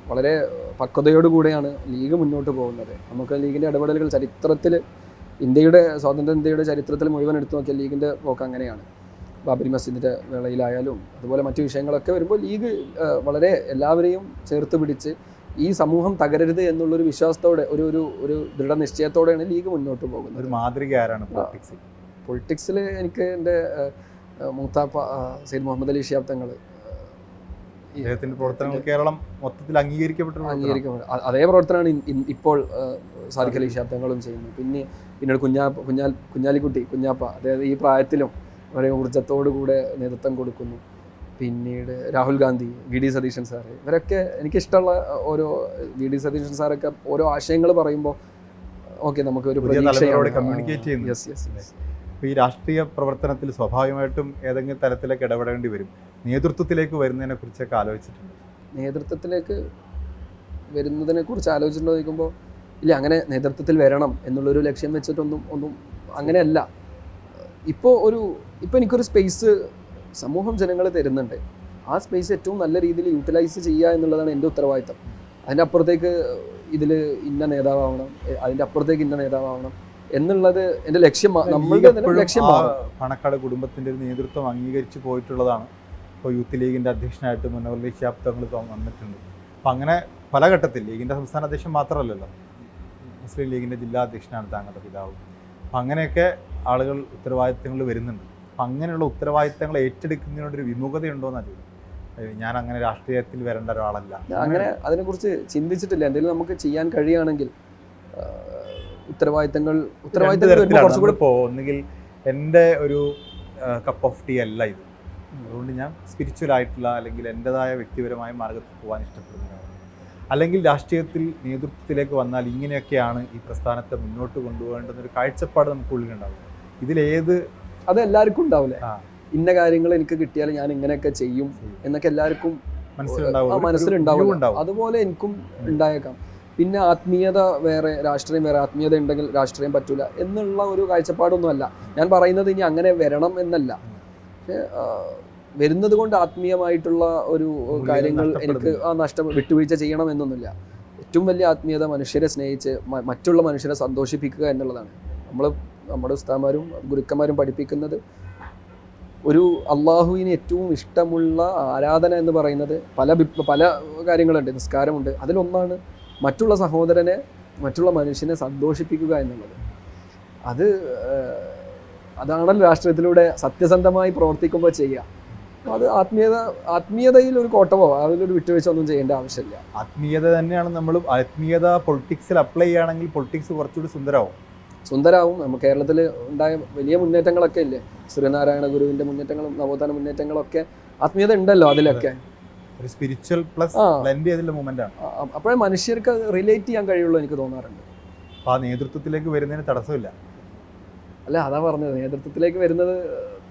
വളരെ പക്വതയോടുകൂടെയാണ് ലീഗ് മുന്നോട്ട് പോകുന്നത്. നമുക്ക് ലീഗിൻ്റെ ഇടപെടലുകൾ ചരിത്രത്തിൽ സ്വാതന്ത്ര്യ ഇന്ത്യയുടെ ചരിത്രത്തിൽ മുഴുവൻ എടുത്തു നോക്കിയാൽ ലീഗിൻ്റെ പോക്ക് അങ്ങനെയാണ്. ബാബരി മസ്ജിദിൻ്റെ വേളയിലായാലും അതുപോലെ മറ്റു വിഷയങ്ങളൊക്കെ വരുമ്പോൾ ലീഗ് വളരെ എല്ലാവരെയും ചേർത്ത് പിടിച്ച് ഈ സമൂഹം തകരരുത് എന്നുള്ളൊരു വിശ്വാസത്തോടെ ഒരു ദൃഢനിശ്ചയത്തോടെയാണ് ലീഗ് മുന്നോട്ട് പോകുന്നത്. ഒരു മാതൃക ആരാണ് പൊളിറ്റിക്സിൽ? എനിക്ക് എൻ്റെ മൂത്താപ്പ സയ്യിദ് മുഹമ്മദ് അലി ശിഹാബ് തങ്ങൾ, അദ്ദേഹത്തിൻ്റെ പ്രവർത്തനങ്ങൾ കേരളം മൊത്തത്തിൽ അംഗീകരിക്കപ്പെട്ടു. അതേ പ്രവർത്തനമാണ് ഇപ്പോൾ സാദിഖ് അലി ശിഹാബ് തങ്ങളും ചെയ്യുന്നത്. പിന്നീട് കുഞ്ഞാപ്പ അതായത് ഈ പ്രായത്തിലും വളരെ ഊർജ്ജത്തോടു കൂടെ നേതൃത്വം കൊടുക്കുന്നു. പിന്നീട് രാഹുൽ ഗാന്ധി, VD സതീശൻ സാറ്, ഇവരൊക്കെ എനിക്കിഷ്ടമുള്ള ഓരോ VD സതീശൻ സാറൊക്കെ ഓരോ ആശയങ്ങൾ പറയുമ്പോൾ ഓക്കെ നമുക്ക് ഒരു കമ്മ്യൂണിക്കേറ്റ് ചെയ്യുന്നു. ഇപ്പോൾ ഈ രാഷ്ട്രീയ പ്രവർത്തനത്തിൽ സ്വാഭാവികമായിട്ടും ഏതെങ്കിലും തരത്തിലേക്ക് ഇടപെടേണ്ടി വരും. നേതൃത്വത്തിലേക്ക് വരുന്നതിനെ കുറിച്ചൊക്കെ ആലോചിച്ചിട്ടുണ്ട്? നേതൃത്വത്തിലേക്ക് വരുന്നതിനെ കുറിച്ച് ആലോചിച്ചിട്ടുണ്ടോ ചോദിക്കുമ്പോൾ ഇല്ല, അങ്ങനെ നേതൃത്വത്തിൽ വരണം എന്നുള്ളൊരു ലക്ഷ്യം വെച്ചിട്ടൊന്നും അങ്ങനെയല്ല. ഇപ്പോൾ എനിക്കൊരു സ്പേസ് സമൂഹം ജനങ്ങൾ തരുന്നുണ്ട്. ആ സ്പേസ് ഏറ്റവും നല്ല രീതിയിൽ യൂട്ടിലൈസ് ചെയ്യുക എന്നുള്ളതാണ് എൻ്റെ ഉത്തരവാദിത്തം. അതിൻ്റെ അപ്പുറത്തേക്ക് ഇതിൽ ഇന്ന നേതാവണം, അതിൻ്റെ അപ്പുറത്തേക്ക് ഇന്ന നേതാവണം എന്നുള്ളത് എൻ്റെ ലക്ഷ്യം. നമ്മളുടെ ലക്ഷ്യം പാണക്കാട് കുടുംബത്തിൻ്റെ ഒരു നേതൃത്വം അംഗീകരിച്ച് പോയിട്ടുള്ളതാണ്. ഇപ്പോൾ യൂത്ത് ലീഗിൻ്റെ അധ്യക്ഷനായിട്ട് മുന്നോർ ശിഹാബ് തങ്ങൾ വന്നിട്ടുണ്ട്. അപ്പം അങ്ങനെ പല ഘട്ടത്തിൽ ലീഗിൻ്റെ സംസ്ഥാന അധ്യക്ഷൻ മാത്രമല്ലല്ലോ, മുസ്ലിം ലീഗിൻ്റെ ജില്ലാ അധ്യക്ഷനാണ് താങ്കളുടെ പിതാവ്. അപ്പം അങ്ങനെയൊക്കെ ആളുകൾ ഉത്തരവാദിത്തങ്ങൾ വരുന്നുണ്ട്. അപ്പം അങ്ങനെയുള്ള ഉത്തരവാദിത്തങ്ങൾ ഏറ്റെടുക്കുന്നതിനോടൊരു വിമുഖതയുണ്ടോയെന്നാണ് ചോദിക്കുന്നത്. ഞാൻ അങ്ങനെ രാഷ്ട്രീയത്തിൽ വരേണ്ട ഒരാളല്ല, അങ്ങനെ അതിനെക്കുറിച്ച് ചിന്തിച്ചിട്ടില്ല. എന്തെങ്കിലും നമുക്ക് ചെയ്യാൻ കഴിയുകയാണെങ്കിൽ ഉത്തരവാദിത്തങ്ങൾ ഒന്നുകിൽ എൻ്റെ ഒരു കപ്പ് ഓഫ് ടീ അല്ല ഇത്. അതുകൊണ്ട് ഞാൻ സ്പിരിച്വൽ ആയിട്ടുള്ള അല്ലെങ്കിൽ എൻ്റെതായ വ്യക്തിപരമായ മാർഗത്തിൽ പോകാൻ ഇഷ്ടപ്പെടുന്നതാണ്. അല്ലെങ്കിൽ രാഷ്ട്രീയത്തിൽ നേതൃത്വത്തിലേക്ക് വന്നാൽ ഇങ്ങനെയൊക്കെയാണ് ഈ പ്രസ്ഥാനത്തെ മുന്നോട്ട് കൊണ്ടുപോകേണ്ടെന്നൊരു കാഴ്ചപ്പാട് നമുക്കുള്ളിലുണ്ടാവും. അത് എല്ലാവർക്കും ഉണ്ടാവില്ലേ? ഇന്ന കാര്യങ്ങൾ എനിക്ക് കിട്ടിയാൽ ഞാൻ ഇങ്ങനെയൊക്കെ ചെയ്യും എന്നൊക്കെ എല്ലാവർക്കും മനസ്സിലുണ്ടാവും. അതുപോലെ എനിക്കും ഉണ്ടായേക്കാം. പിന്നെ ആത്മീയത വേറെ രാഷ്ട്രീയം വേറെ, ആത്മീയത ഉണ്ടെങ്കിൽ രാഷ്ട്രീയം പറ്റൂല എന്നുള്ള ഒരു കാഴ്ചപ്പാടൊന്നുമല്ല ഞാൻ പറയുന്നത്. ഇനി അങ്ങനെ വരണം എന്നല്ല, പക്ഷേ വരുന്നത് കൊണ്ട് ആത്മീയമായിട്ടുള്ള ഒരു കാര്യങ്ങൾ എനിക്ക് വിട്ടുവീഴ്ച ചെയ്യണം എന്നൊന്നുമില്ല. ഏറ്റവും വലിയ ആത്മീയത മനുഷ്യരെ സ്നേഹിച്ച് മറ്റുള്ള മനുഷ്യരെ സന്തോഷിപ്പിക്കുക എന്നുള്ളതാണ്. നമ്മുടെ ഉസ്താദന്മാരും ഗുരുക്കന്മാരും പഠിപ്പിക്കുന്നത് ഒരു അള്ളാഹുവിന് ഏറ്റവും ഇഷ്ടമുള്ള ആരാധന എന്ന് പറയുന്നത് പല കാര്യങ്ങളുണ്ട്. നിസ്കാരമുണ്ട്, അതിലൊന്നാണ് മറ്റുള്ള സഹോദരനെ, മറ്റുള്ള മനുഷ്യനെ സന്തോഷിപ്പിക്കുക എന്നുള്ളത്. അതാണല്ലോ രാഷ്ട്രീയത്തിലൂടെ സത്യസന്ധമായി പ്രവർത്തിക്കുമ്പോൾ ചെയ്യുക. അത് ആത്മീയതയിൽ ഒരു കോട്ടമോ അതിലൊരു വിട്ടുവീഴ്ച ഒന്നും ചെയ്യേണ്ട ആവശ്യമില്ല. ആത്മീയത തന്നെയാണ് നമ്മൾ ആത്മീയത പൊളിറ്റിക്സിൽ അപ്ലൈ ചെയ്യുകയാണെങ്കിൽ പൊളിറ്റിക്സ് കുറച്ചുകൂടി സുന്ദരമാവും. നമ്മൾ കേരളത്തിൽ ഉണ്ടായ വലിയ മുന്നേറ്റങ്ങളൊക്കെ ഇല്ലേ, ശ്രീനാരായണ ഗുരുവിന്റെ മുന്നേറ്റങ്ങളും നവോത്ഥാന മുന്നേറ്റങ്ങളൊക്കെ ആത്മീയത ഉണ്ടല്ലോ അതിലൊക്കെ. ഒരു സ്പിരിച്വൽ പ്ലസ് ബ്ലെൻഡ് ചെയ്തിട്ടുള്ള മൂവ്മെന്റ് ആണ്. അപ്പോഴേ മനുഷ്യർക്ക് റിലേറ്റ് ചെയ്യാൻ കഴിയുള്ളൂ എനിക്ക് തോന്നാറുണ്ട്. ആ നേതൃത്വത്തിലേക്ക് വരുന്നതിന് തടസ്സമില്ല. അല്ല, അതാ പറഞ്ഞത്, നേതൃത്വത്തിലേക്ക് വരുന്നത്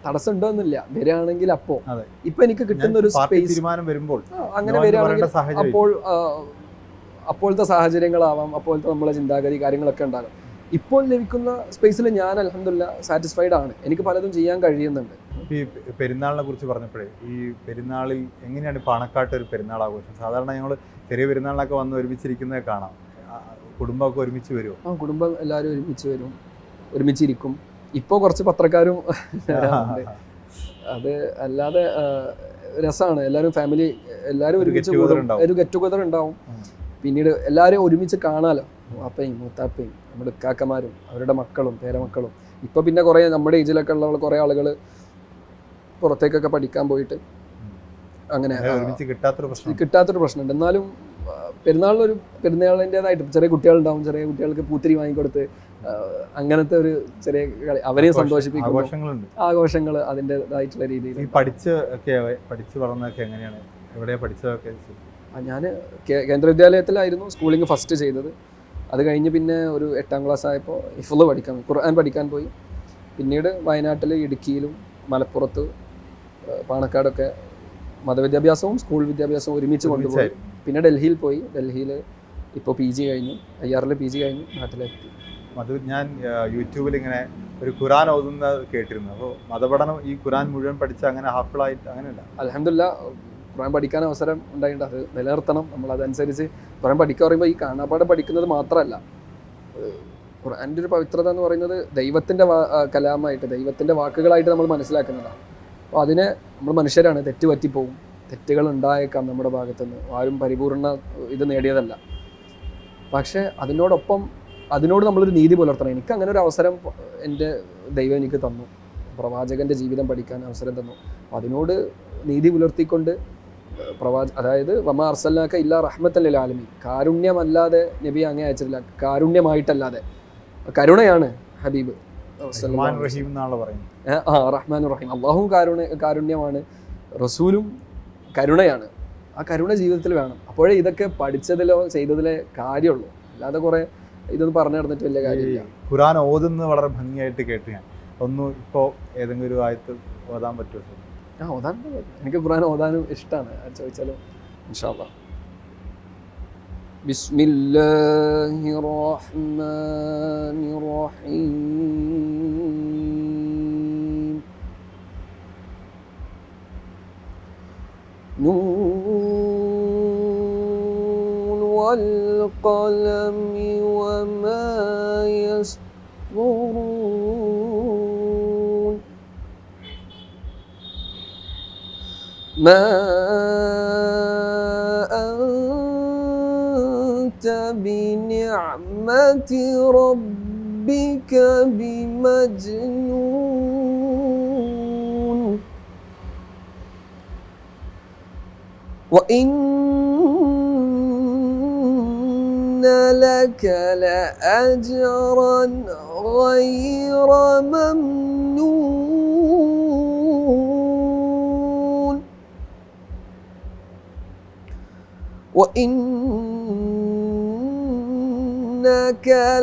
തടസ്സമുണ്ടോ എന്നില്ല. വരികയാണെങ്കിൽ ഇപ്പൊ എനിക്ക് കിട്ടുന്ന ഒരു സ്പേസ് തീരുമാനം വരുമ്പോൾ അങ്ങനെ വരികയാണെങ്കിൽ അപ്പോഴത്തെ സാഹചര്യങ്ങളാവാം, അപ്പോഴത്തെ നമ്മളെ ചിന്താഗതി കാര്യങ്ങളൊക്കെ ഉണ്ടാകും. ഇപ്പോൾ ലഭിക്കുന്ന സ്പേസിൽ ഞാൻ അൽഹംദുലില്ലാ സാറ്റിസ്ഫൈഡ് ആണ്. എനിക്ക് പലതും ചെയ്യാൻ കഴിയുന്നുണ്ട്. ഈ പെരുന്നാളിനെ കുറിച്ച് പറഞ്ഞപ്പോഴേ, ഈ പെരുന്നാളിൽ എങ്ങനെയാണ് പാണക്കാട്ട് ഒരു പെരുന്നാൾ ആഘോഷം? സാധാരണ ഞങ്ങൾ ചെറിയ പെരുന്നാളിനൊക്കെ വന്ന് ഒരുമിച്ചിരിക്കുന്നത് കാണാം. കുടുംബമൊക്കെ ഒരുമിച്ച് വരുമോ? കുടുംബം എല്ലാവരും ഒരുമിച്ച് വരും, ഒരുമിച്ചിരിക്കും. ഇപ്പോൾ കുറച്ച് പത്രക്കാരും അത് അല്ലാതെ രസമാണ്. എല്ലാവരും ഫാമിലി എല്ലാവരും ഒരുമിച്ച് ഒരു ഗെറ്റ് ടുഗദർ ഉണ്ടാവും. പിന്നീട് എല്ലാവരും ഒരുമിച്ച് കാണാമല്ലോ, അപ്പയും മൂത്താപ്പയും നമ്മുടെ കാക്കമാരും അവരുടെ മക്കളും പേരമക്കളും. ഇപ്പോൾ പിന്നെ കുറേ നമ്മുടെ ഏജിലൊക്കെ ഉള്ള കുറേ ആളുകൾ പുറത്തേക്കൊക്കെ പഠിക്കാൻ പോയിട്ട് അങ്ങനെ കിട്ടാത്തൊരു പ്രശ്നമുണ്ട്. എന്നാലും പെരുന്നാളിൻ്റെതായിട്ട് ചെറിയ കുട്ടികളുണ്ടാവും, ചെറിയ കുട്ടികൾക്ക് പൂത്തിരി വാങ്ങിക്കൊടുത്ത് അങ്ങനത്തെ ഒരു ചെറിയ കളി അവരെയും സന്തോഷിപ്പിക്കും. ആഘോഷങ്ങൾ അതിൻ്റെതായിട്ടുള്ള രീതിയിൽ. പഠിച്ചു വളർന്നതൊക്കെ എങ്ങനെയാണ്? എവിടെയാണ് പഠിച്ചതൊക്കെ? ഞാൻ കേന്ദ്ര വിദ്യാലയത്തിലായിരുന്നു സ്കൂളിങ് ഫസ്റ്റ് ചെയ്തത്. അത് കഴിഞ്ഞ് പിന്നെ ഒരു 8ാം ക്ലാസ് ആയപ്പോൾ ഹിഫ്ള് ഖുർആൻ പഠിക്കാൻ പോയി. പിന്നീട് വയനാട്ടിൽ, ഇടുക്കിയിലും, മലപ്പുറത്ത്, പാണക്കാടൊക്കെ മതവിദ്യാഭ്യാസവും സ്കൂൾ വിദ്യാഭ്യാസവും ഒരുമിച്ച് കൊണ്ടുപോയി. പിന്നെ ഡൽഹിയിൽ പോയി. ഡൽഹിയിൽ ഇപ്പോൾ PG കഴിഞ്ഞു, IR PG കഴിഞ്ഞു, നാട്ടിലെത്തി. ഞാൻ യൂട്യൂബിൽ ഇങ്ങനെ ഒരു ഖുർആൻ ഓതുന്നത് കേട്ടിരുന്നു. അപ്പോൾ മതപഠനം ഈ ഖുർആൻ മുഴുവൻ പഠിച്ച അങ്ങനെ ഹാഫിളായിട്ട് അങ്ങനെയല്ല? അൽഹംദുലില്ലാ ഖുർആൻ പഠിക്കാൻ അവസരം ഉണ്ടായിട്ടുണ്ട്. അത് നിലനിർത്തണം. നമ്മൾ അതനുസരിച്ച് ഖുർആൻ പഠിക്കുക പറയുമ്പോൾ ഈ കാണാപ്പാടെ പഠിക്കുന്നത് മാത്രമല്ല, ഖുർആൻ്റെ ഒരു പവിത്രത എന്ന് പറയുന്നത് ദൈവത്തിൻ്റെ കലാമായിട്ട്, ദൈവത്തിൻ്റെ വാക്കുകളായിട്ട് നമ്മൾ മനസ്സിലാക്കുന്നതാണ്. അപ്പോൾ അതിനെ നമ്മൾ മനുഷ്യരാണ്, തെറ്റ് പറ്റിപ്പോവും, തെറ്റുകൾ ഉണ്ടായേക്കാം നമ്മുടെ ഭാഗത്തുനിന്ന്. ആരും പരിപൂർണ ഇത് നേടിയതല്ല. പക്ഷേ അതിനോട് നമ്മളൊരു നീതി പുലർത്തണം. എനിക്ക് അങ്ങനെ ഒരു അവസരം എൻ്റെ ദൈവം എനിക്ക് തന്നു, പ്രവാചകൻ്റെ ജീവിതം പഠിക്കാൻ അവസരം തന്നു. അപ്പോൾ അതിനോട് നീതി പുലർത്തിക്കൊണ്ട് അതായത് വമാ അർസൽനാക ഇല്ലാ റഹ്മത്തൻ ലിൽ ആലമീൻ, കാരുണ്യമല്ലാതെ നബി അങ്ങേ അയച്ചിട്ടില്ല, കാരുണ്യമായിട്ടല്ലാതെ. കരുണയാണ് ഹബീബ്, റഹ്മാൻ റഹീം. അള്ളാഹും കാരുണ്യമാണ്, റസൂലും കരുണയാണ്. ആ കരുണ ജീവിതത്തിൽ വേണം. അപ്പോഴേ ഇതൊക്കെ പഠിച്ചതിലോ ചെയ്തതിലേ കാര്യമുള്ളൂ. അല്ലാതെ കുറേ ഇതൊന്നും പറഞ്ഞു നടന്നിട്ട് വലിയ കാര്യമില്ല. ഖുർആൻ ഓതുന്നത് വളരെ ഭംഗിയായിട്ട് കേട്ട് ഞാൻ ഒന്ന് ഇപ്പോൾ ഏതെങ്കിലും ഒരു ആയത്ത് ഓതാൻ പറ്റുമോ? ഓതാൻ എനിക്ക് ഖുർആൻ ഓതാനും ഇഷ്ടമാണ്. ചോദിച്ചാലും ഇൻഷാ അല്ലാഹ്. ബിസ്മില്ലാഹിർ റഹ്മാനിർ റഹീം. നൂൻ വൽ ഖലമി വമാ യസ്തുറൂൻ. ما أنت بنعمة ربك بمجنون وإن لك لأجرا غير ممنون وإنك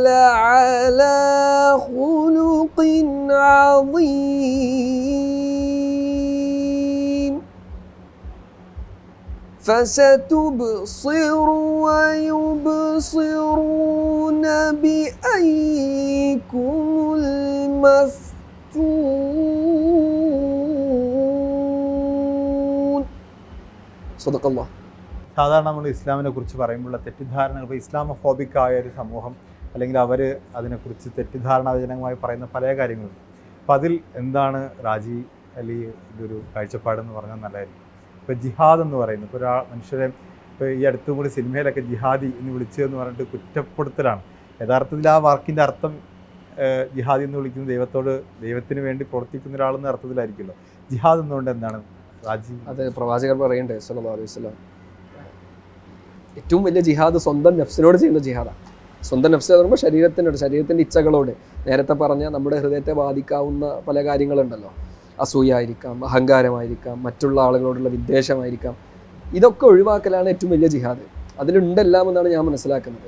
لعلى خلق عظيم. فستبصر ويبصرون بأيكم المفتون. صدق الله. സാധാരണ നമ്മൾ ഇസ്ലാമിനെ കുറിച്ച് പറയുമ്പോഴുള്ള തെറ്റിദ്ധാരണകൾ, ഇപ്പോൾ ഇസ്ലാമോഫോബിക് ആയ ഒരു സമൂഹം അല്ലെങ്കിൽ അവർ അതിനെക്കുറിച്ച് തെറ്റിദ്ധാരണാജനകമായി പറയുന്ന പല കാര്യങ്ങളുണ്ട്. അപ്പോൾ അതിൽ എന്താണ് റാജി അലി ഇതൊരു കാഴ്ചപ്പാടെന്ന് പറഞ്ഞാൽ നല്ലതായിരിക്കും. ഇപ്പോൾ ജിഹാദ് എന്ന് പറയുന്നത്, ഇപ്പോൾ മനുഷ്യരെ ഇപ്പോൾ ഈ അടുത്തും കൂടി സിനിമയിലൊക്കെ ജിഹാദി എന്ന് വിളിച്ചതെന്ന് പറഞ്ഞിട്ട് കുറ്റപ്പെടുത്തലാണ്. യഥാർത്ഥത്തിൽ ആ വാക്കിൻ്റെ അർത്ഥം ജിഹാദി എന്ന് വിളിക്കുന്നത് ദൈവത്തിന് വേണ്ടി പ്രവർത്തിക്കുന്ന ഒരാളെന്ന അർത്ഥത്തിലായിരിക്കുമല്ലോ. ജിഹാദ് എന്നുകൊണ്ട് എന്താണ് റാജി? അത് പ്രവാചകർ പറയണ്ടേ സല്ലല്ലാഹു അലൈഹി വസല്ലം, ഏറ്റവും വലിയ ജിഹാദ് സ്വന്തം നഫ്സിനോട് ചെയ്യുന്ന ജിഹാദാണ്. സ്വന്തം നഫ്സ് എന്ന് പറയുമ്പോൾ ശരീരത്തിൻ്റെ ഇച്ഛകളോട്, നേരത്തെ പറഞ്ഞ നമ്മുടെ ഹൃദയത്തെ ബാധിക്കാവുന്ന പല കാര്യങ്ങളുണ്ടല്ലോ, അസൂയായിരിക്കാം, അഹങ്കാരമായിരിക്കാം, മറ്റുള്ള ആളുകളോടുള്ള വിദ്വേഷമായിരിക്കാം, ഇതൊക്കെ ഒഴിവാക്കലാണ് ഏറ്റവും വലിയ ജിഹാദ്. അതിലുണ്ടെല്ലാം എന്നാണ് ഞാൻ മനസ്സിലാക്കുന്നത്.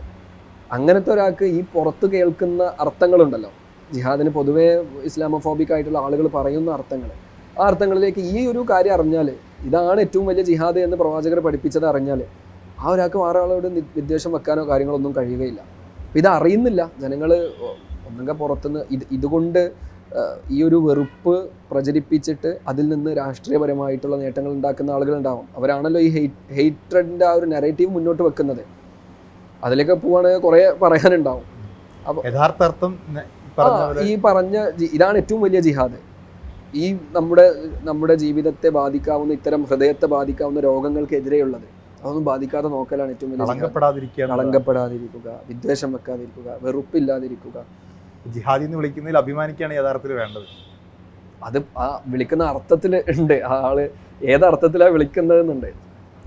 അങ്ങനത്തെ ഒരാൾക്ക് ഈ പുറത്ത് കേൾക്കുന്ന അർത്ഥങ്ങളുണ്ടല്ലോ, ജിഹാദിന് പൊതുവേ ഇസ്ലാമോഫോബിക് ആയിട്ടുള്ള ആളുകൾ പറയുന്ന അർത്ഥങ്ങൾ, ആ അർത്ഥങ്ങളിലേക്ക് ഈ ഒരു കാര്യം അറിഞ്ഞാൽ, ഇതാണ് ഏറ്റവും വലിയ ജിഹാദ് എന്ന് പ്രവാചകർ പഠിപ്പിച്ചത് അറിഞ്ഞാൽ, ആ ഒരാൾക്ക് വേറെ ആളോട് വിദ്വേഷം വെക്കാനോ കാര്യങ്ങളൊന്നും കഴിയുകയില്ല. അപ്പം ഇത് അറിയുന്നില്ല ജനങ്ങൾ. ഒന്നെങ്കിൽ പുറത്തുനിന്ന് ഇതുകൊണ്ട് ഈ ഒരു വെറുപ്പ് പ്രചരിപ്പിച്ചിട്ട് അതിൽ നിന്ന് രാഷ്ട്രീയപരമായിട്ടുള്ള നേട്ടങ്ങൾ ഉണ്ടാക്കുന്ന ആളുകളുണ്ടാവും. അവരാണല്ലോ ഈ ഹെയ്റ്റ്രഡിൻ്റെ ആ ഒരു നെറേറ്റീവ് മുന്നോട്ട് വെക്കുന്നത്. അതിലേക്ക് പോവുകയാണെങ്കിൽ കുറേ പറയാനുണ്ടാവും. അപ്പോൾ യഥാർത്ഥ അർത്ഥം ഈ പറഞ്ഞ ഇതാണ് ഏറ്റവും വലിയ ജിഹാദ്. ഈ നമ്മുടെ ജീവിതത്തെ ബാധിക്കാവുന്ന, ഇത്തരം ഹൃദയത്തെ ബാധിക്കാവുന്ന രോഗങ്ങൾക്കെതിരെയുള്ളത് അതൊന്നും ബാധിക്കാതെ നോക്കലാണ് ഏറ്റവും വലിയ. കളങ്കപ്പെടാതിരിക്കുക, വിദ്വേഷം വെക്കാതിരിക്കുക, വെറുപ്പില്ലാതിരിക്കുക. ജിഹാദി എന്ന് വിളിക്കുന്നതിൽ അഭിമാനിക്കുകയാണ് യഥാർത്ഥത്തിൽ വേണ്ടത്. അത് ആ വിളിക്കുന്ന അർത്ഥത്തിൽ ഉണ്ട്, ആള് ഏതർത്ഥത്തിലാണ് വിളിക്കുന്നതെന്നുണ്ട്.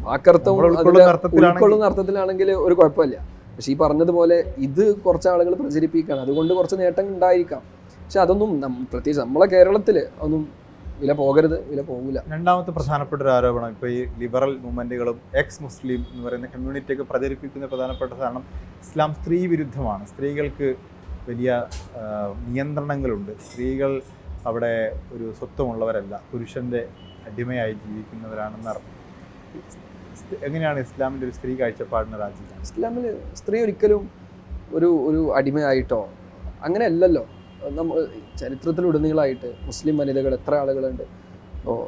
വാക്കർത്ഥം ഉൾക്കൊള്ളുന്ന അർത്ഥത്തിലാണെങ്കിൽ ഒരു കുഴപ്പമില്ല. പക്ഷെ ഈ പറഞ്ഞതുപോലെ ഇത് കുറച്ച് ആളുകൾ പ്രചരിപ്പിക്കുകയാണ്, അതുകൊണ്ട് കുറച്ച് നേട്ടങ്ങൾ ഉണ്ടായിരിക്കാം. പക്ഷെ അതൊന്നും പ്രത്യേകിച്ച് നമ്മളെ കേരളത്തിൽ ഒന്നും വില പോകരുത്, വില പോകില്ല. രണ്ടാമത്തെ പ്രധാനപ്പെട്ട ഒരു ആരോപണം, ഇപ്പോൾ ഈ ലിബറൽ മൂവ്മെൻറ്റുകളും എക്സ് മുസ്ലിം എന്ന് പറയുന്ന കമ്മ്യൂണിറ്റിയൊക്കെ പ്രചരിപ്പിക്കുന്ന പ്രധാനപ്പെട്ട കാരണം ഇസ്ലാം സ്ത്രീ വിരുദ്ധമാണ്. സ്ത്രീകൾക്ക് വലിയ നിയന്ത്രണങ്ങളുണ്ട്. സ്ത്രീകൾ അവിടെ ഒരു സ്വത്വമുള്ളവരല്ല, പുരുഷൻ്റെ അടിമയായി ജീവിക്കുന്നവരാണെന്ന് അർത്ഥം. എങ്ങനെയാണ് ഇസ്ലാമിൻ്റെ ഒരു സ്ത്രീ കാഴ്ചപ്പാടിന് രാജ്യം? ഇസ്ലാമിൽ സ്ത്രീ ഒരിക്കലും ഒരു അടിമയായിട്ടോ അങ്ങനെയല്ലല്ലോ. ചരിത്രത്തിലുടനീളമായിട്ട് മുസ്ലിം വനിതകൾ എത്ര ആളുകളുണ്ട്. ഇപ്പോൾ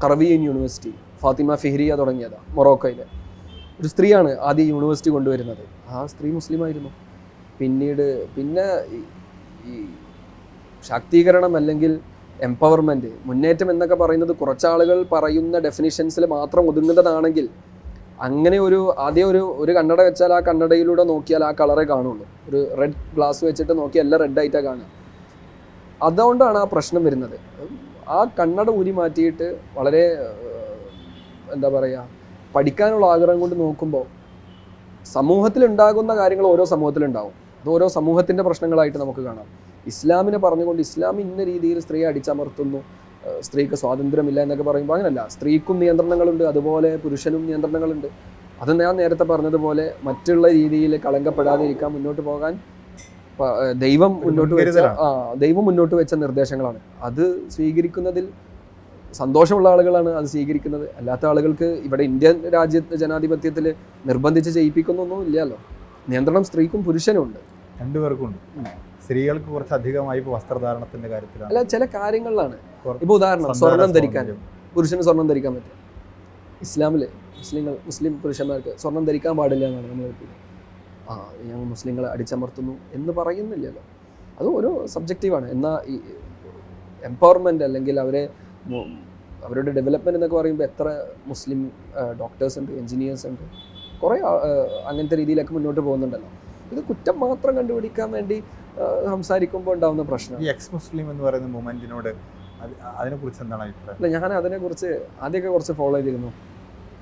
കറവിയൻ യൂണിവേഴ്സിറ്റി ഫാത്തിമ ഫിഹ്രിയ തുടങ്ങിയതാണ് മൊറോക്കോയിലെ ഒരു സ്ത്രീയാണ് ആദ്യം യൂണിവേഴ്സിറ്റി കൊണ്ടുവരുന്നത്. ആ സ്ത്രീ മുസ്ലിമായിരുന്നു. പിന്നെ ഈ ശാക്തീകരണം അല്ലെങ്കിൽ എംപവർമെൻറ്റ്, മുന്നേറ്റം എന്നൊക്കെ പറയുന്നത് കുറച്ചാളുകൾ പറയുന്ന ഡെഫിനിഷൻസിൽ മാത്രം ഒതുങ്ങുന്നതാണെങ്കിൽ അങ്ങനെ ആദ്യം ഒരു കണ്ണട വെച്ചാൽ ആ കണ്ണടയിലൂടെ നോക്കിയാൽ ആ കളറേ കാണുള്ളൂ. ഒരു റെഡ് ഗ്ലാസ് വെച്ചിട്ട് നോക്കിയാൽ എല്ലാം റെഡായിട്ടാണ് കാണുക. അതുകൊണ്ടാണ് ആ പ്രശ്നം വരുന്നത്. ആ കണ്ണട ഊരി മാറ്റിയിട്ട് വളരെ എന്താ പറയുക, പഠിക്കാനുള്ള ആഗ്രഹം കൊണ്ട് നോക്കുമ്പോൾ സമൂഹത്തിലുണ്ടാകുന്ന കാര്യങ്ങൾ ഓരോ സമൂഹത്തിലുണ്ടാവും. അത് ഓരോ സമൂഹത്തിൻ്റെ പ്രശ്നങ്ങളായിട്ട് നമുക്ക് കാണാം. ഇസ്ലാമിനെ പറഞ്ഞുകൊണ്ട് ഇസ്ലാം ഇന്ന രീതിയിൽ സ്ത്രീയെ അടിച്ചമർത്തുന്നു, സ്ത്രീക്ക് സ്വാതന്ത്ര്യമില്ല എന്നൊക്കെ പറയുമ്പോൾ അങ്ങനെയല്ല. സ്ത്രീക്കും നിയന്ത്രണങ്ങളുണ്ട്, അതുപോലെ പുരുഷനും നിയന്ത്രണങ്ങളുണ്ട്. അത് ഞാൻ നേരത്തെ പറഞ്ഞതുപോലെ മറ്റുള്ള രീതിയിൽ കളങ്കപ്പെടാതിരിക്കാൻ മുന്നോട്ട് പോകാൻ ദൈവം മുന്നോട്ട് വെച്ച നിർദ്ദേശങ്ങളാണ്. അത് സ്വീകരിക്കുന്നതിൽ സന്തോഷമുള്ള ആളുകളാണ് അത് സ്വീകരിക്കുന്നത്. അല്ലാത്ത ആളുകൾക്ക് ഇവിടെ ഇന്ത്യൻ ജനാധിപത്യത്തിൽ നിർബന്ധിച്ച് ചെയ്യിപ്പിക്കുന്നൊന്നും ഇല്ലല്ലോ. നിയന്ത്രണം സ്ത്രീക്കും പുരുഷനും ഉണ്ട്, രണ്ടുപേർക്കും ഉണ്ട്. സ്ത്രീകൾക്ക് കുറച്ച് അധികമായി വസ്ത്രധാരണത്തിന്റെ കാര്യത്തിലാണ്. അല്ല, ചില കാര്യങ്ങളിലാണ്. ഇപ്പോൾ ഉദാഹരണം, സ്വർണം ധരിക്കാൻ പുരുഷന് സ്വർണം ധരിക്കാൻ പറ്റും. ഇസ്ലാമിൽ മുസ്ലിം പുരുഷന്മാർക്ക് സ്വർണം ധരിക്കാൻ പാടില്ല എന്നാണ് നമ്മൾ ഞങ്ങൾ മുസ്ലിങ്ങളെ അടിച്ചമർത്തുന്നു എന്ന് പറയുന്നില്ലല്ലോ. അത് ഓരോ സബ്ജക്റ്റീവാണ്. എന്നാൽ ഈ എംപവർമെൻറ്റ് അല്ലെങ്കിൽ അവരുടെ ഡെവലപ്മെൻറ്റ് എന്നൊക്കെ പറയുമ്പോൾ എത്ര മുസ്ലിം ഡോക്ടേഴ്സ് ഉണ്ട്, എൻജിനീയേഴ്സ് ഉണ്ട്, കുറേ അങ്ങനത്തെ രീതിയിലൊക്കെ മുന്നോട്ട് പോകുന്നുണ്ടല്ലോ. ഇത് കുറ്റം മാത്രം കണ്ടുപിടിക്കാൻ വേണ്ടി സംസാരിക്കുമ്പോൾ ഉണ്ടാകുന്ന പ്രശ്നം. ഈ എക്സ് മുസ്ലിം എന്ന് പറയുന്ന മൂവ്മെൻറ്റിനോട് അതിനെക്കുറിച്ച് എന്താണ് അഭിപ്രായം? അല്ല, ഞാൻ അതിനെക്കുറിച്ച് ആദ്യമൊക്കെ കുറച്ച് ഫോളോ ചെയ്തിരുന്നു.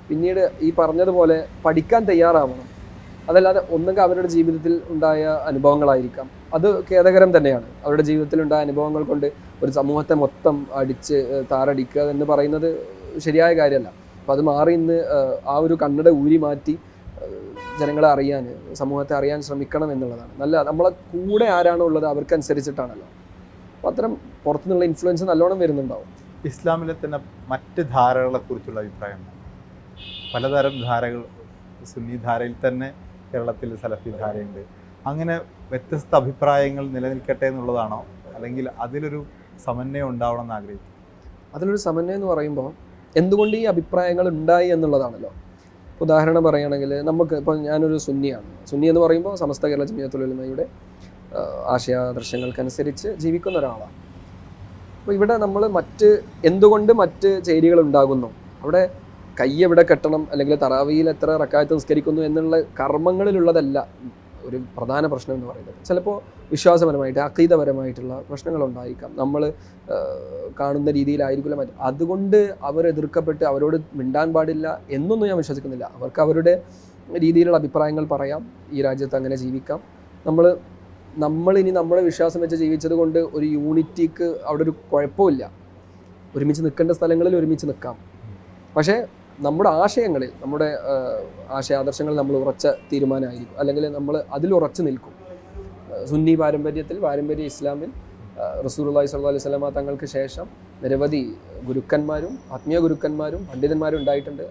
പിന്നീട് ഈ പറഞ്ഞതുപോലെ പഠിക്കാൻ തയ്യാറാവണം. അതല്ലാതെ ഒന്നുകിൽ അവരുടെ ജീവിതത്തിൽ ഉണ്ടായ അനുഭവങ്ങളായിരിക്കാം, അത് ഖേദകരം തന്നെയാണ്. അവരുടെ ജീവിതത്തിലുണ്ടായ അനുഭവങ്ങൾ കൊണ്ട് ഒരു സമൂഹത്തെ മൊത്തം അടിച്ച് താറടിക്കുക എന്ന് പറയുന്നത് ശരിയായ കാര്യമല്ല. അപ്പം അത് മാറി ഇന്ന് ആ ഒരു കണ്ണട ഊരി മാറ്റി ജനങ്ങളെ അറിയാൻ, സമൂഹത്തെ അറിയാൻ ശ്രമിക്കണം എന്നുള്ളതാണ്. നമ്മളെ കൂടെ ആരാണോ ഉള്ളത് അവർക്കനുസരിച്ചിട്ടാണല്ലോ. അപ്പോൾ അത്തരം പുറത്തുനിന്നുള്ള ഇൻഫ്ലുവൻസ് നല്ലോണം വരുന്നുണ്ടാവും. ഇസ്ലാമിലെ തന്നെ മറ്റ് ധാരകളെ കുറിച്ചുള്ള അഭിപ്രായം? പലതരം ധാരകൾ, സുന്നി ധാരയിൽ തന്നെ കേരളത്തിൽ സലഫി ധാരയുണ്ട്. അങ്ങനെ വ്യത്യസ്ത അഭിപ്രായങ്ങൾ നിലനിൽക്കട്ടെ എന്നുള്ളതാണോ, അല്ലെങ്കിൽ അതിലൊരു സമന്വയം ഉണ്ടാവണം എന്ന് ആഗ്രഹിക്കും? അതിലൊരു സമന്വയം എന്ന് പറയുമ്പോൾ എന്തുകൊണ്ട് ഈ അഭിപ്രായങ്ങൾ ഉണ്ടായി എന്നുള്ളതാണല്ലോ. ഉദാഹരണം പറയുകയാണെങ്കിൽ നമുക്ക് ഇപ്പോൾ ഞാനൊരു സുന്നിയാണ്. സുന്നി എന്ന് പറയുമ്പോൾ സമസ്ത കേരള ജമിയത്തുൽ ഉലമയുടെ ആശയാദർശങ്ങൾക്കനുസരിച്ച് ജീവിക്കുന്ന ഒരാളാണ്. അപ്പോൾ ഇവിടെ നമ്മൾ എന്തുകൊണ്ട് മറ്റ് ചേരികൾ ഉണ്ടാകുന്നു, അവിടെ കൈ എവിടെ കെട്ടണം അല്ലെങ്കിൽ തറാവിയിൽ എത്ര റക്കായത്ത് നിസ്കരിക്കുന്നു എന്നുള്ള കർമ്മങ്ങളിലുള്ളതല്ല ഒരു പ്രധാന പ്രശ്നം എന്ന് പറയുന്നത്. ചിലപ്പോൾ വിശ്വാസപരമായിട്ട് അഖീദപരമായിട്ടുള്ള പ്രശ്നങ്ങളുണ്ടായിരിക്കാം, നമ്മൾ കാണുന്ന രീതിയിലായിരിക്കില്ല മറ്റും. അതുകൊണ്ട് അവർ എതിർക്കപ്പെട്ട് അവരോട് മിണ്ടാൻ പാടില്ല എന്നൊന്നും ഞാൻ വിശ്വസിക്കുന്നില്ല. അവർക്ക് അവരുടെ രീതിയിലുള്ള അഭിപ്രായങ്ങൾ പറയാം, ഈ രാജ്യത്ത് അങ്ങനെ ജീവിക്കാം. നമ്മളിനി നമ്മുടെ വിശ്വാസം വെച്ച് ജീവിച്ചത് കൊണ്ട് ഒരു യൂണിറ്റിക്ക് അവിടെ ഒരു കുഴപ്പമില്ല. ഒരുമിച്ച് നിൽക്കേണ്ട സ്ഥലങ്ങളിൽ ഒരുമിച്ച് നിൽക്കാം. പക്ഷേ നമ്മുടെ ആശയങ്ങളിൽ, നമ്മുടെ ആശയാദർശങ്ങളിൽ നമ്മൾ ഉറച്ച തീരുമാനമായിരിക്കും, അല്ലെങ്കിൽ നമ്മൾ അതിൽ ഉറച്ചു നിൽക്കും. സുന്നി പാരമ്പര്യ ഇസ്ലാമിൽ റസൂലുള്ളാഹി സ്വല്ലല്ലാഹു അലൈഹി വസല്ലമ തങ്ങൾക്ക് ശേഷം നിരവധി ഗുരുക്കന്മാരും ആത്മീയ ഗുരുക്കന്മാരും പണ്ഡിതന്മാരും ഉണ്ടായിട്ടുണ്ട്.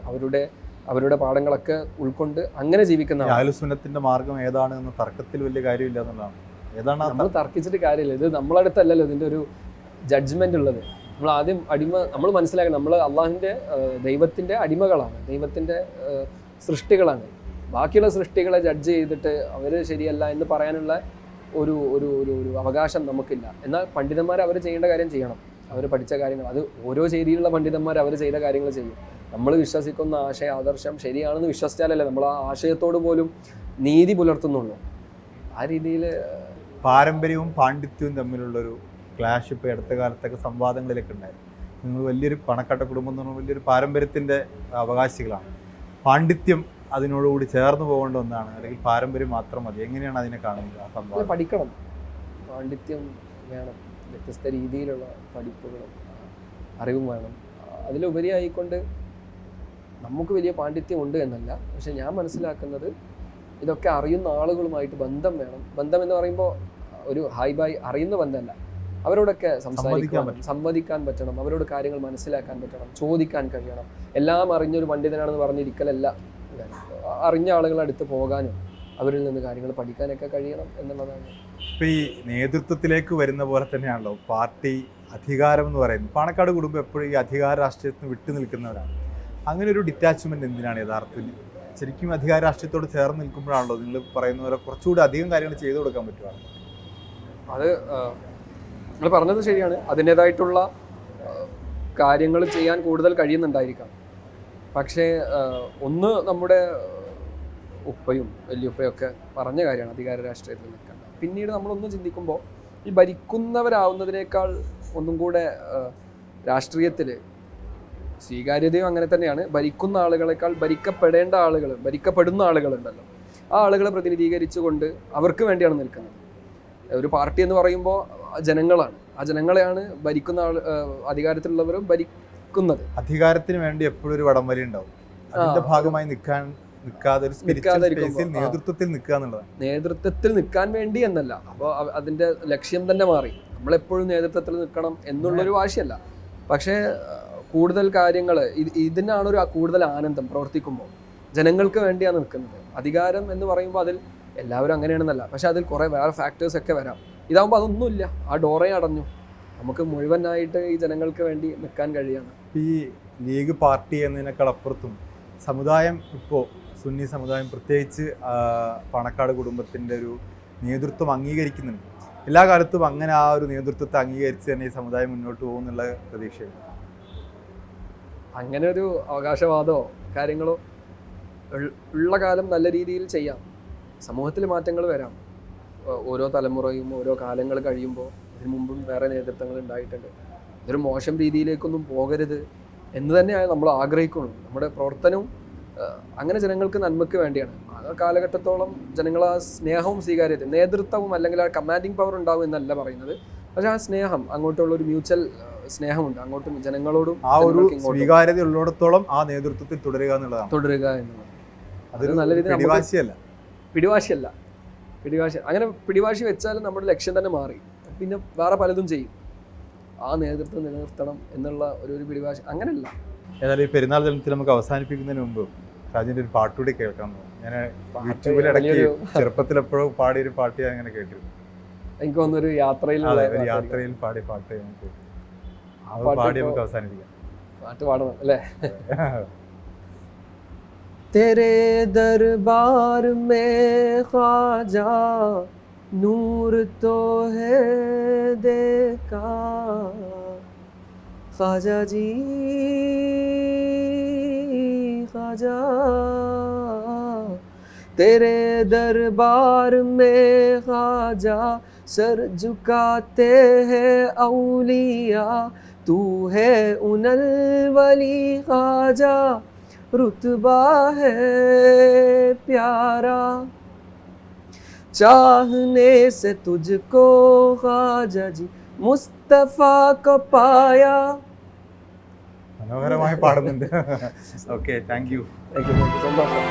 അവരുടെ പാഠങ്ങളൊക്കെ ഉൾക്കൊണ്ട് അങ്ങനെ ജീവിക്കുന്ന അഹ്ലുസ് സുന്നത്തിന്റെ മാർഗം ഏതാണ് എന്ന തർക്കത്തിൽ വലിയ കാര്യമില്ല എന്നുള്ളതാണ്. ഏതാണ് നമ്മൾ തർക്കിച്ചിട്ട് കാര്യമില്ല. ഇത് നമ്മളടുത്തല്ലല്ലോ ഇതിൻ്റെ ഒരു ജഡ്ജ്മെന്റ് ഉള്ളത്. നമ്മൾ ആദ്യം നമ്മൾ മനസ്സിലാക്കണം, നമ്മൾ അള്ളാഹുവിൻ്റെ ദൈവത്തിൻ്റെ അടിമകളാണ്, ദൈവത്തിൻ്റെ സൃഷ്ടികളാണ്. ബാക്കിയുള്ള സൃഷ്ടികളെ ജഡ്ജ് ചെയ്തിട്ട് അവർ ശരിയല്ല എന്ന് പറയാനുള്ള ഒരു ഒരു ഒരു ഒരു അവകാശം നമുക്കില്ല. എന്നാൽ പണ്ഡിതന്മാർ അവർ ചെയ്യേണ്ട കാര്യം ചെയ്യണം. അവർ പഠിച്ച കാര്യങ്ങൾ, അത് ഓരോ ശൈലിയിലുള്ള പണ്ഡിതന്മാർ അവർ ചെയ്ത കാര്യങ്ങൾ ചെയ്യും. നമ്മൾ വിശ്വസിക്കുന്ന ആദർശം ശരിയാണെന്ന് വിശ്വസിച്ചാലല്ലേ നമ്മൾ ആ ആശയത്തോട് പോലും നീതി പുലർത്തുന്നുള്ളൂ. ആ രീതിയിൽ പാരമ്പര്യവും പാണ്ഡിത്യവും തമ്മിലുള്ളൊരു ക്ലാഷ് ഇപ്പോൾ അടുത്ത കാലത്തൊക്കെ സംവാദങ്ങളിലൊക്കെ ഉണ്ടായിരുന്നു. നിങ്ങൾ വലിയൊരു പണക്കാട്ട കുടുംബം എന്ന് പറഞ്ഞാൽ വലിയൊരു പാരമ്പര്യത്തിൻ്റെ അവകാശികളാണ്. പാണ്ഡിത്യം അതിനോടുകൂടി ചേർന്ന് പോകേണ്ട ഒന്നാണ്, അല്ലെങ്കിൽ പാരമ്പര്യം മാത്രം മതി? എങ്ങനെയാണ് അതിനെ കാണുന്നത്? ആ സംവാദം പഠിക്കണം, പാണ്ഡിത്യം വേണം, വ്യത്യസ്ത രീതിയിലുള്ള പഠിപ്പുകളും അറിവും വേണം. അതിലുപരിയായിക്കൊണ്ട് നമുക്ക് വലിയ പാണ്ഡിത്യം ഉണ്ട് എന്നല്ല, പക്ഷെ ഞാൻ മനസ്സിലാക്കുന്നത് ഇതൊക്കെ അറിയുന്ന ആളുകളുമായിട്ട് ബന്ധം വേണം. ബന്ധം എന്ന് പറയുമ്പോൾ ഒരു ഹൈ ബൈ അറിയുന്ന ബന്ധമല്ല, അവരോടൊക്കെ സംവദിക്കാൻ പറ്റണം, അവരോട് കാര്യങ്ങൾ മനസ്സിലാക്കാൻ പറ്റണം, ചോദിക്കാൻ കഴിയണം. എല്ലാം അറിഞ്ഞൊരു പണ്ഡിതനാണെന്ന് പറഞ്ഞിരിക്കലല്ല, അറിഞ്ഞ ആളുകളുടെ അടുത്ത് പോകാനും അവരിൽ നിന്ന് കാര്യങ്ങൾ പഠിക്കാനൊക്കെ കഴിയണം എന്നുള്ളതാണ്. ഇപ്പോൾ ഈ നേതൃത്വത്തിലേക്ക് വരുന്ന പോലെ തന്നെയാണല്ലോ പാർട്ടി അധികാരം എന്ന് പറയുന്നത്. പാണക്കാട് കുടുംബം എപ്പോഴും ഈ അധികാര രാഷ്ട്രീയത്തിന് വിട്ടു നിൽക്കുന്നവരാണ്. അങ്ങനെ ഒരു ഡിറ്റാച്ച്മെന്റ് എന്തിനാണ് യഥാർത്ഥത്തിൽ? ശരിക്കും അധികാര രാഷ്ട്രീയത്തോട് ചേർന്ന് നിൽക്കുമ്പോഴാണല്ലോ നിങ്ങൾ പറയുന്ന പോലെ കുറച്ചുകൂടി അധികം കാര്യങ്ങൾ ചെയ്തു കൊടുക്കാൻ പറ്റുവാണ്. അത് നിങ്ങൾ പറഞ്ഞത് ശരിയാണ്. അതിൻ്റേതായിട്ടുള്ള കാര്യങ്ങൾ ചെയ്യാൻ കൂടുതൽ കഴിയുന്നുണ്ടായിരിക്കാം. പക്ഷേ ഒന്ന് നമ്മുടെ ഉപ്പയും വലിയുപ്പയൊക്കെ പറഞ്ഞ കാര്യമാണ് അധികാര രാഷ്ട്രീയത്തിൽ നിൽക്കേണ്ട. പിന്നീട് നമ്മളൊന്നും ചിന്തിക്കുമ്പോൾ ഈ ഭരിക്കുന്നവരാവുന്നതിനേക്കാൾ ഒന്നും കൂടെ രാഷ്ട്രീയത്തിൽ സ്വീകാര്യതയും അങ്ങനെ തന്നെയാണ്. ഭരിക്കുന്ന ആളുകളെക്കാൾ ഭരിക്കപ്പെടുന്ന ആളുകളുണ്ടല്ലോ, ആ ആളുകളെ പ്രതിനിധീകരിച്ചുകൊണ്ട് അവർക്ക് വേണ്ടിയാണ് നിൽക്കുന്നത്. ഒരു പാർട്ടി എന്ന് പറയുമ്പോൾ ജനങ്ങളാണ്, ആ ജനങ്ങളെയാണ് ഭരിക്കുന്ന അധികാരത്തിലുള്ളവരും ഭരിക്കുന്നത്. അധികാരത്തിന് വേണ്ടി എപ്പോഴും ഒരു വടംവലി ഉണ്ടാവും. അതിന്റെ ഭാഗമായി നേതൃത്വത്തിൽ നിൽക്കാൻ വേണ്ടി എന്നല്ല, അപ്പോൾ അതിന്റെ ലക്ഷ്യം തന്നെ മാറി. നമ്മളെപ്പോഴും നേതൃത്വത്തിൽ നിൽക്കണം എന്നുള്ളൊരു വാശിയല്ല. പക്ഷേ കൂടുതൽ കാര്യങ്ങൾ ഇതിനാണ് ഒരു കൂടുതൽ ആനന്ദം പ്രവർത്തിക്കുമ്പോൾ. ജനങ്ങൾക്ക് വേണ്ടിയാണ് നിൽക്കുന്നത്. അധികാരം എന്ന് പറയുമ്പോൾ അതിൽ എല്ലാവരും അങ്ങനെയാണെന്നല്ല, പക്ഷെ അതിൽ കുറേ വേറെ ഫാക്ടേഴ്സ് ഒക്കെ വരാം. ഇതാകുമ്പോൾ അതൊന്നുമില്ല, ആ ഡോറേ അടഞ്ഞു. നമുക്ക് മുഴുവനായിട്ട് ഈ ജനങ്ങൾക്ക് വേണ്ടി നിൽക്കാൻ കഴിയാണ്. ഈ ലീഗ് പാർട്ടി എന്നതിനേക്കാൾ അപ്പുറത്തും സമുദായം, ഇപ്പോൾ സുന്നി സമുദായം പ്രത്യേകിച്ച് പാണക്കാട് കുടുംബത്തിൻ്റെ ഒരു നേതൃത്വം അംഗീകരിക്കുന്നുണ്ട്. എല്ലാ കാലത്തും അങ്ങനെ ആ ഒരു നേതൃത്വത്തെ അംഗീകരിച്ച് തന്നെ ഈ സമുദായം മുന്നോട്ട് പോകുന്നുള്ള പ്രതീക്ഷയാണ്. അങ്ങനെ ഒരു അവകാശവാദമോ കാര്യങ്ങളോ ഉള്ള കാലം നല്ല രീതിയിൽ ചെയ്യാം. സമൂഹത്തിൽ മാറ്റങ്ങൾ വരാം. ഓരോ തലമുറയും ഓരോ കാലങ്ങൾ കഴിയുമ്പോൾ ഇതിനു മുമ്പും വേറെ നേതൃത്വങ്ങൾ ഉണ്ടായിട്ടുണ്ട്. ഇതൊരു മോശം രീതിയിലേക്കൊന്നും പോകരുത് എന്ന് തന്നെയാണ് നമ്മൾ ആഗ്രഹിക്കുള്ളൂ. നമ്മുടെ പ്രവർത്തനവും അങ്ങനെ ജനങ്ങൾക്ക് നന്മയ്ക്ക് വേണ്ടിയാണ്. ആ കാലഘട്ടത്തോളം ജനങ്ങൾ ആ സ്നേഹവും സ്വീകാര്യതയും നേതൃത്വവും അല്ലെങ്കിൽ ആ കമാൻഡിങ് പവർ ഉണ്ടാവും എന്നല്ല പറയുന്നത്. പക്ഷെ ആ സ്നേഹം, അങ്ങോട്ടുള്ള ഒരു മ്യൂച്വൽ സ്നേഹമുണ്ട്, അങ്ങോട്ടും ജനങ്ങളോടും ആ ഒരു സ്വീകാര്യത ഉള്ളിടത്തോളം ആ നേതൃത്വത്തിൽ തുടരുക എന്നുള്ളതാണ്. അതൊരു നല്ല രീതിയിൽ പിടിവാശിയല്ല. അങ്ങനെ പിടിവാശി വെച്ചാൽ നമ്മുടെ ലക്ഷ്യം തന്നെ മാറി. പിന്നെ വേറെ പലതും ചെയ്യും. ആ നേതൃത്വം നിലനിർത്തണം എന്നുള്ള ഒരു പിടിവാശി അങ്ങനെയല്ല. ഏതായാലും ഈ പെരുന്നാൾ ദിനത്തിൽ നമുക്ക് അവസാനിപ്പിക്കുന്നതിന് മുമ്പ് ഷാജിൻ്റെ ഒരു പാട്ടുകൂടി കേൾക്കാൻ തോന്നുന്നു. ഞാൻ യൂട്യൂബിൽ ഇടയ്ക്ക് ചെറുപ്പത്തിൽ എപ്പോഴും പാടിയൊരു പാട്ട് ഞാൻ അങ്ങനെ കേട്ടിരുന്നു. എനിക്ക് തോന്നുന്നൊരു യാത്രയിലുള്ള ഒരു യാത്രയിൽ പാടിയ പാട്ട് നമുക്ക് പാടി നമുക്ക് അവസാനിപ്പിക്കാം. പാട്ട് പാടണം അല്ലേ? तेरे दरबार में ख्वाजा नूर तो है देखा ख्वाजा जी ख्वाजा तेरे दरबार में ख्वाजा सर झुकाते हैं औलिया तू है उनल वली ख्वाजा रुतबा है प्यारा चाहने से तुझको ख्वाजा जी मुस्तफा को पाया. മനോഹരമായി പാടുന്നുണ്ട്. Okay, thank you. സന്തോഷം.